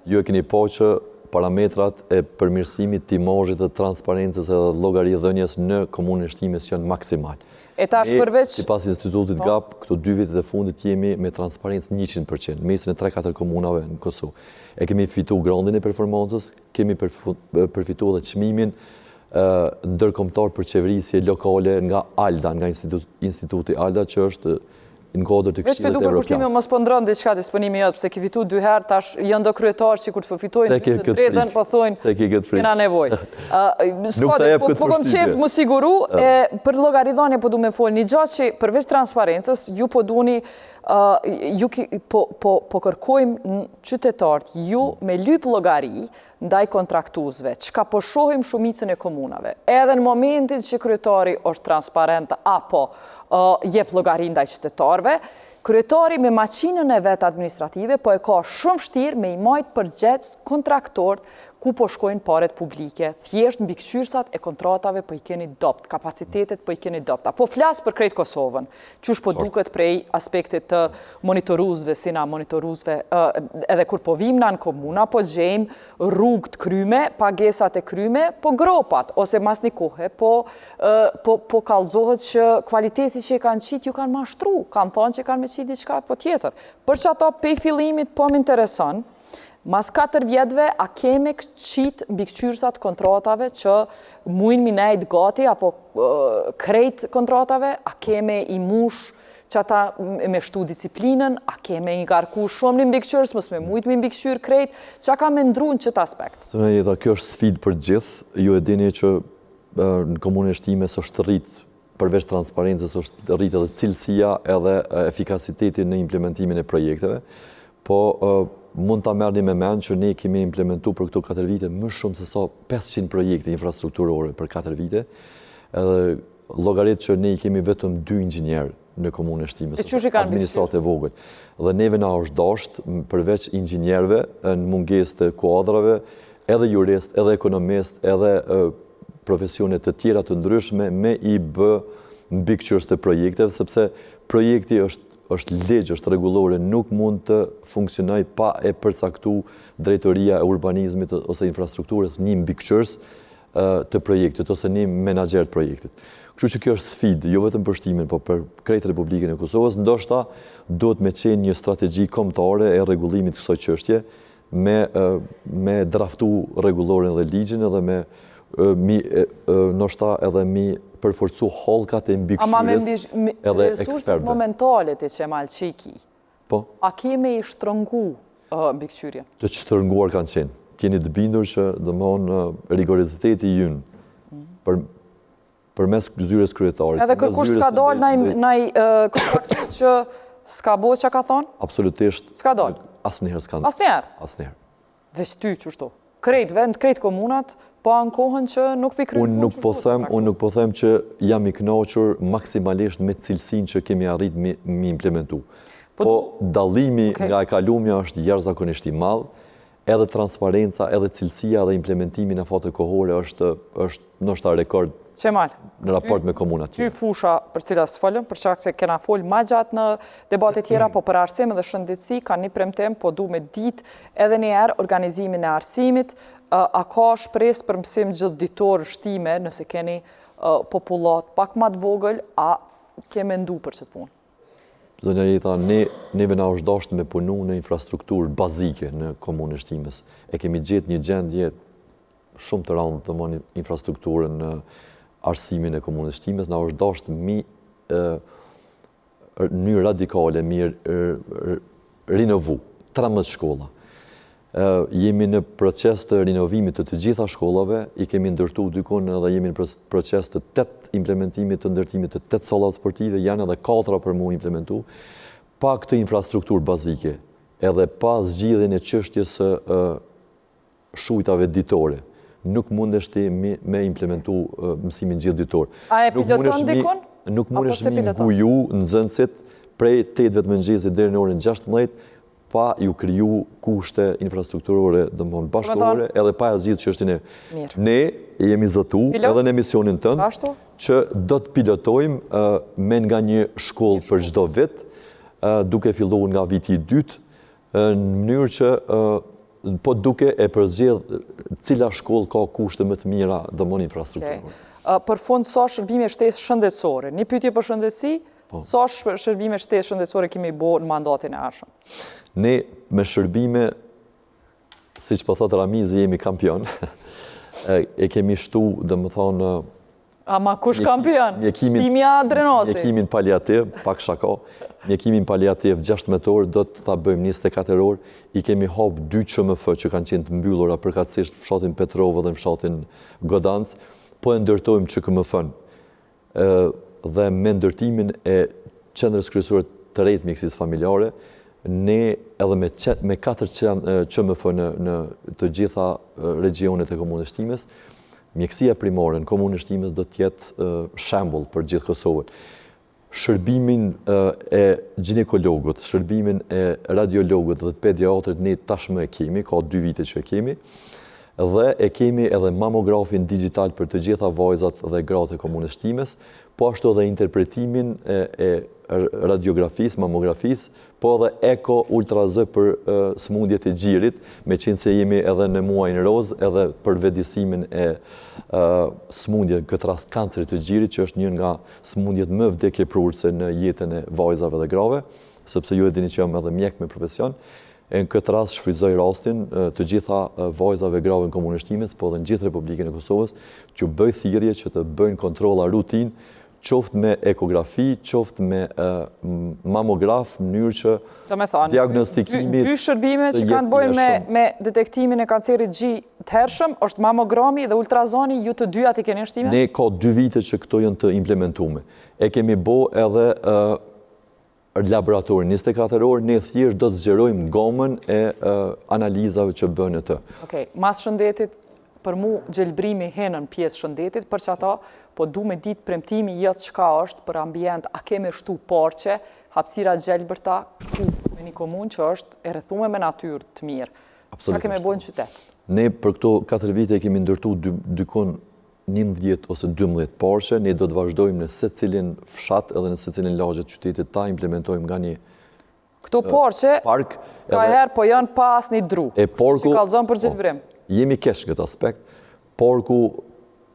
Ju e keni po që parametrat e përmirësimit të imazhit të transparencës edhe llogaridhënies në komunën e Shtimës janë maksimal. E tash përveç... Sipas institutit GAP, këto 2 vitet e fundit jemi me transparencë 100%, mesin e 3-4 komunave në Kosovë. E kemi fitu grandin e performancës, kemi përfitu edhe çmimin ndërkombëtar për qeverisje lokale nga ALDA, nga instituti ALDA, që është në kodër të Veç Këshillit për Evropian. kushtime mos po ndron diçka disponimi jot, pse ki fitu 2 herë, tash janë do kryetarë që kur të fitojnë të tretën, po thonë s'kena nevojë. Po kom qef më siguru, për llogaridhënie po du me fol një gjatë që përveç transparencës, ju po duni po kërkojmë qytetarët ju me lyp llogari ndaj kontraktuzve, çka po shohim shumicën e komunave. Edhe në momentin që kryetari është transparent apo jep llogari ndaj qytetarëve, kryetari me maqinën e vet administrative po e ka shumë vështirë me i majt përgjegjës kontraktorët ku po shkojnë paret publike. Thjesht mbikëqyrësat e kontratave po i keni dopt, kapacitetet po i keni dopt. Po flas për krejt Kosovën, qysh po duket prej aspektit të monitoruesve, si na monitoruesve, edhe kur po vim në komuna, po gjejmë rrugë të kryme, pagesat e kryme, po gropat, ose mas një kohë, po kallëzohet që kvaliteti që i kanë qitë ju kanë mashtru, kanë thonë që kanë me qitë diçka po tjetër. Për që ato pej fillimit po më intereson, mas 4 vjetëve, a keme qitë mbikëqyrësat kontratave që mujnë minejt gati, apo krejt kontratave, a keme i mush që ata me shtu disiplinën, a keme i ngarku shumë një mbikëqyrës, mos me mujtë me mbikëqyrë krejt, që ka me ndru në qëtë aspekt? Kjo është sfidë për gjithë, ju e dini që në komunën e Shtimes është rritë, përveç transparencës është rritë edhe cilësia edhe efikasiteti në implementimin e projekteve, po mund të merrni me mend që ne kemi implementu për këto 4 vite më shumë se sa 500 projekte infrastrukturore për 4 vite, edhe llogarit që ne kemi vetëm 2 inxhinierë në komunën e Shtimes, administratë e vogël. Dhe neve na është dashur përveç inxhinierëve në mungesë të kuadrave, edhe jurist, edhe ekonomist, edhe profesione të tjera të ndryshme me i bë mbikëqyrës të projekteve, sepse projekti është legj, është rregullore, nuk mund të funksionoj pa e përcaktu drejtoria e urbanizmit ose infrastrukturës një mbikëqyrës të projektit ose një menaxher të projektit. Kështu që kjo është sfidë, jo vetëm për Shtimin, po për krejt Republikën e Kosovës, ndoshta duhet me qenë një strategji kombëtare e rregullimit të kësaj çështje me draftu rregulloren dhe ligjin edhe me ndoshta edhe mi përforcu hollkat e mbikëqyrjes edhe ekspertëve. Resurset momentale të Qemal Çiki, a keme i shtrëngu mbikëqyrjen? Të shtrënguar kanë qenë. Jeni të bindur që rigoriziteti ynë përmes zyres kryetarit. Edhe kërkush s'ka dalë naj kontraktues që s'ka bo që ka thonë? Absolutisht. S'ka dalë? Asnjëherë s'ka dalë. Asnjëherë? Asnjëherë. Veç ty qështu? Krejt vend, krejt komunat, po ankohen që nuk pi krejt Unë nuk po them që jam i kënaqur maksimalisht me cilësinë që kemi arrit me implementu. Po dallimi nga e kalumja është jashtëzakonisht i madh, edhe transparenca, edhe cilësia dhe implementimi në fatë kohore është ndoshta rekord Qemal, në raport me komunat tjera. Ty fusha për cilas folëm, për shkak se kena fol ma gjatë në debate tjera, po për arsim dhe shëndetësi, ka një premtim, po du me dit edhe njerë organizimin e arsimit, a ka shpres për mësim gjithë ditor Shtime, nëse keni popullat pak ma të vogël, a ke mendu për që punë? Zonja Jeta, neve na është dashur me punu në infrastrukturë bazike në komunën e Shtimes. E kemi gjetë një gjendje shumë të rëndë të mëni infrastrukturën në arsimin e komunës e Shtimes, na është dashur një radikale, mi rinovu 13 shkolla. Jemi në proces të rinovimit të gjitha shkollave, i kemi ndërtu dykon edhe jemi në proces të 8 implementimit të ndërtimit të 8 salla sportive, janë edhe 4 për mu implementu, pa këtë infrastrukturë bazike, edhe pa zgjidhjen e çështjes së shujtave ditore. Nuk mundesh ti me implementu mësimin gjithë ditor. A e piloton dikon? Nuk mundesh mi nguju nxënësit prej 8 të mëngjesit deri në orën 16 pa ju kriju kushte infrastrukturore domthon bashkëkohore edhe pa zgjidhur çështjen e. Ne jemi zotu edhe në emisionin tënd që do të pilotojmë me nga një shkollë për çdo vit, duke filluar nga viti i dytë, në mënyrë që po duke e përzgjedh cila shkollë ka kushte më të mira domthon infrastrukturore. Për fund, sa shërbime shtesë shëndetësore? Një pyetje për shëndetësi, sa shërbime shtesë shëndetësore kemi bërë në mandatin e ardhshëm? Ne me shërbime, siç po thotë Ramizi, jemi kampion. E kemi shtu, domethënë, Ama kush kampion? Shtimja Drenosi. Mjekimin paliativ, pak shako, mjekimin paliativ 16 orë, do të ta bëjmë 24 orë, i kemi hap 2 QMF që kanë qenë të mbyllura përkatësisht fshatin Petrovë dhe fshatin Godancë, po e ndërtojmë QMF-n. Dhe me ndërtimin e qendrës kryesore të rejtë mjekësisë familjare, ne edhe me 4 QMF në të gjitha regionet e komunës Shtimes, mjekësia primare në komunën e Shtimes do të jetë shembull për gjithë Kosovën. Shërbimin e ginekologut, shërbimin e radiologut dhe të pediatrit ne tashmë e kemi, ka 2 vite që e kemi, dhe e kemi edhe mamografin digital për të gjitha vajzat dhe gratë e komunës Shtimes, po ashtu edhe interpretimin e radiografisë, mamografisë, po edhe eko ultrazë për smundjet e gjirit, me qenë se jemi edhe në muajin roz, edhe për vetëdijsimin e smundje, këtë rast kancerit të gjirit, që është një nga smundjet më vdekjeprurëse në jetën e vajzave dhe grave, sepse ju e dini që jam edhe mjek me profesion. E në këtë rast shfrytëzoj rastin të gjitha vajzave grave në komunën e Shtimes, po edhe në gjithë Republikën e Kosovës, që bëj thirrje që të bëjnë kontrolla rutin, qoftë me ekografi, qoftë me mamograf, në mënyrë që diagnostikimi... Dy shërbime që kanë të bojnë me detektimin e kancerit të hershëm, është mamogrami dhe ultrazoni, ju të dyja i keni në Shtime? Ne ka 2 vite që këto janë të implementume. E kemi bo edhe laboratorin 24 orë, ne thjesht do të zgjerojmë gamën e analizave që bënë të. Okej, mas shëndetit, për mu gjelbrimi henën pjesë shëndetit, për që ata, po du me ditë premtimi jëtë qka është për ambient, a kemi shtu parqe, hapësira gjelbërta, me një komunë që është e rrethume me natyrë të mirë. Qa kemi bojnë qytet? Ne për këto 4 vite kemi ndërtu dykon 11 ose 12 parqe, ne do të vazhdojmë në secilin fshat edhe në secilin lagjet qytetit ta implementojmë nga një këto parqe, ka herë po janë pas një dru, që kalzon për gjelbrim. Jemi kesh në këtë aspekt. Parku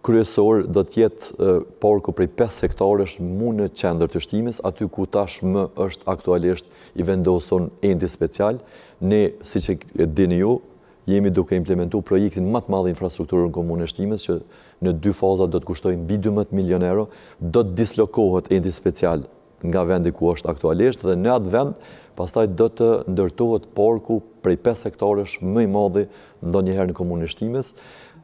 kryesor do të jetë parku prej 5 hektarësh mu në qendër të Shtimes, aty ku tashmë është aktualisht i vendosur endi special. Ne, siç e dini ju, jemi duke implementuar projektin më të madh infrastrukturë në komunën e Shtimes, që në 2 faza do të kushtoj mbi 12 milion euro, do të dislokohet endi special nga vendi ku është aktualisht, dhe në atë vend pastaj do të ndërtohet parku prej 5 hektarësh më i madhi ndonjëherë në komunën e Shtimes,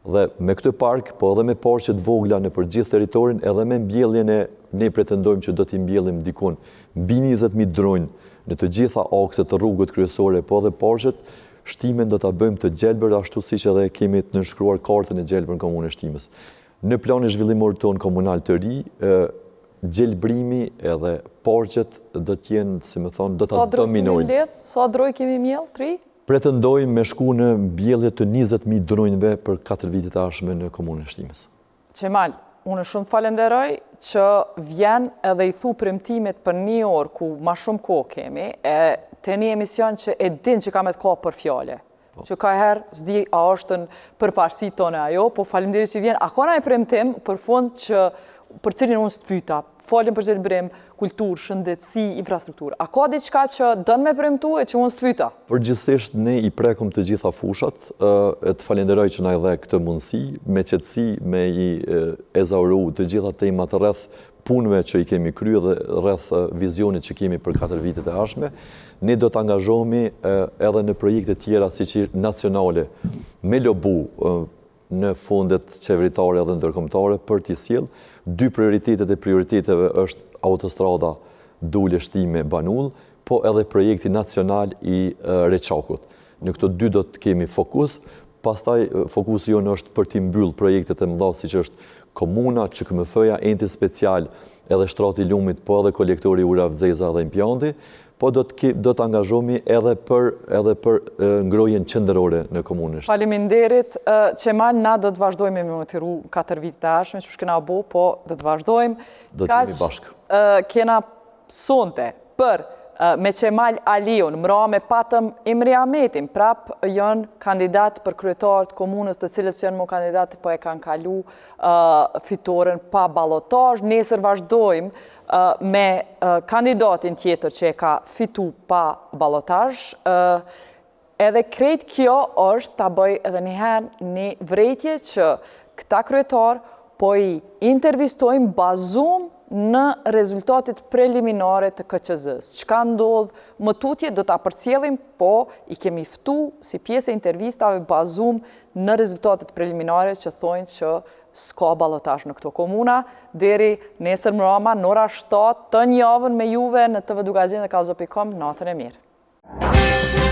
dhe me këtë park, po edhe me parqe të vogla në për gjithë territorin, edhe me mbjelljen e ne pretendojmë që do t'i mbjellim dikun mbi 20.000 dronjë në të gjitha akset të rrugët kryesore, po edhe parqet, Shtimen do t'a bëjmë të gjelbër, ashtu siç edhe kemi të nënshkruar kartën e gjelbër në komunën e Shtimes. Në planin zhvillimor ton komunal të ri, gjelbrimi edhe parqet do t'jenë, si më thonë, do t'a dominojnë. Sa droj kemi mjell, 3? Pretendojmë me shku në mbjellje të 20.000 dronjëve për 4 vitet e ardhshme në komunën e Shtimes. Qemal, unë shumë të falenderoj që vjen edhe i thu premtimet për 1 orë ku ma shumë kohë kemi, të një emision që e din që ka me të kohë për fjale. Që ka herë, s'di a është në përparësi tonë ajo, po faleminderit që vjen. A ka një premtim për fund që për cilin unë së të pyta, falim për gjelbrim, kulturë, shëndetësi, infrastrukturë. A ka diçka që dënë me premtu e që unë së të pyta? Përgjithsisht ne i prekum të gjitha fushat, e të falenderoj që na i dhe këtë mundësi, me qetësi, me i ezauru të gjitha temat rreth punëve që i kemi kryer dhe rreth vizionit që kemi për 4 vitet e ardhshme. Ne do të angazhohemi edhe në projekte tjera siç nacionale me lobu në fondet qeveritare dhe ndërkombëtare për t'i sjellë. 2 prioritetet e prioriteteve është autostrada Dule-Shtime-Banull, po edhe projekti nacional i Reçakut. Në këto 2 do të kemi fokus, pastaj fokusi jonë është për t'i mbyll projektet e mëdha siç është komuna, QKMF-ja, enti special, edhe shtrati i lumit, po edhe kolektori ura Vzeza dhe impjanti, po do të angazhohemi edhe për ngrohjen qendrore në komunën. Faleminderit, Qemal, na do të vazhdojmë me monitoru 4 vitet e ardhshme, që shkena bo, po do të vazhdojmë. Do të jemi bashkë. Kena sonte për me Qemal Aliun, mrame patëm Imri Ahmetin, prap janë kandidat për kryetar të komunës të cilës janë më kandidat, po e kanë kalu fitoren pa ballotazh. Nesër vazhdojmë me kandidatin tjetër që e ka fitu pa ballotazh. Edhe krejt kjo është ta bëj edhe njëherë një vrejtje që këta kryetar po i intervistojmë bazum në rezultatit preliminare të KQZ-s. Çka ndodh më tutje do ta përcjellim, po i kemi ftu si pjesë e intervistave bazum në rezultatet preliminare që thonë që s'ka ballotazh në këto komuna. Deri nesër mbrëma në ora 7 të njavën me juve në TV Duke Agenda dhe Kallëzor.com. Natën e mirë.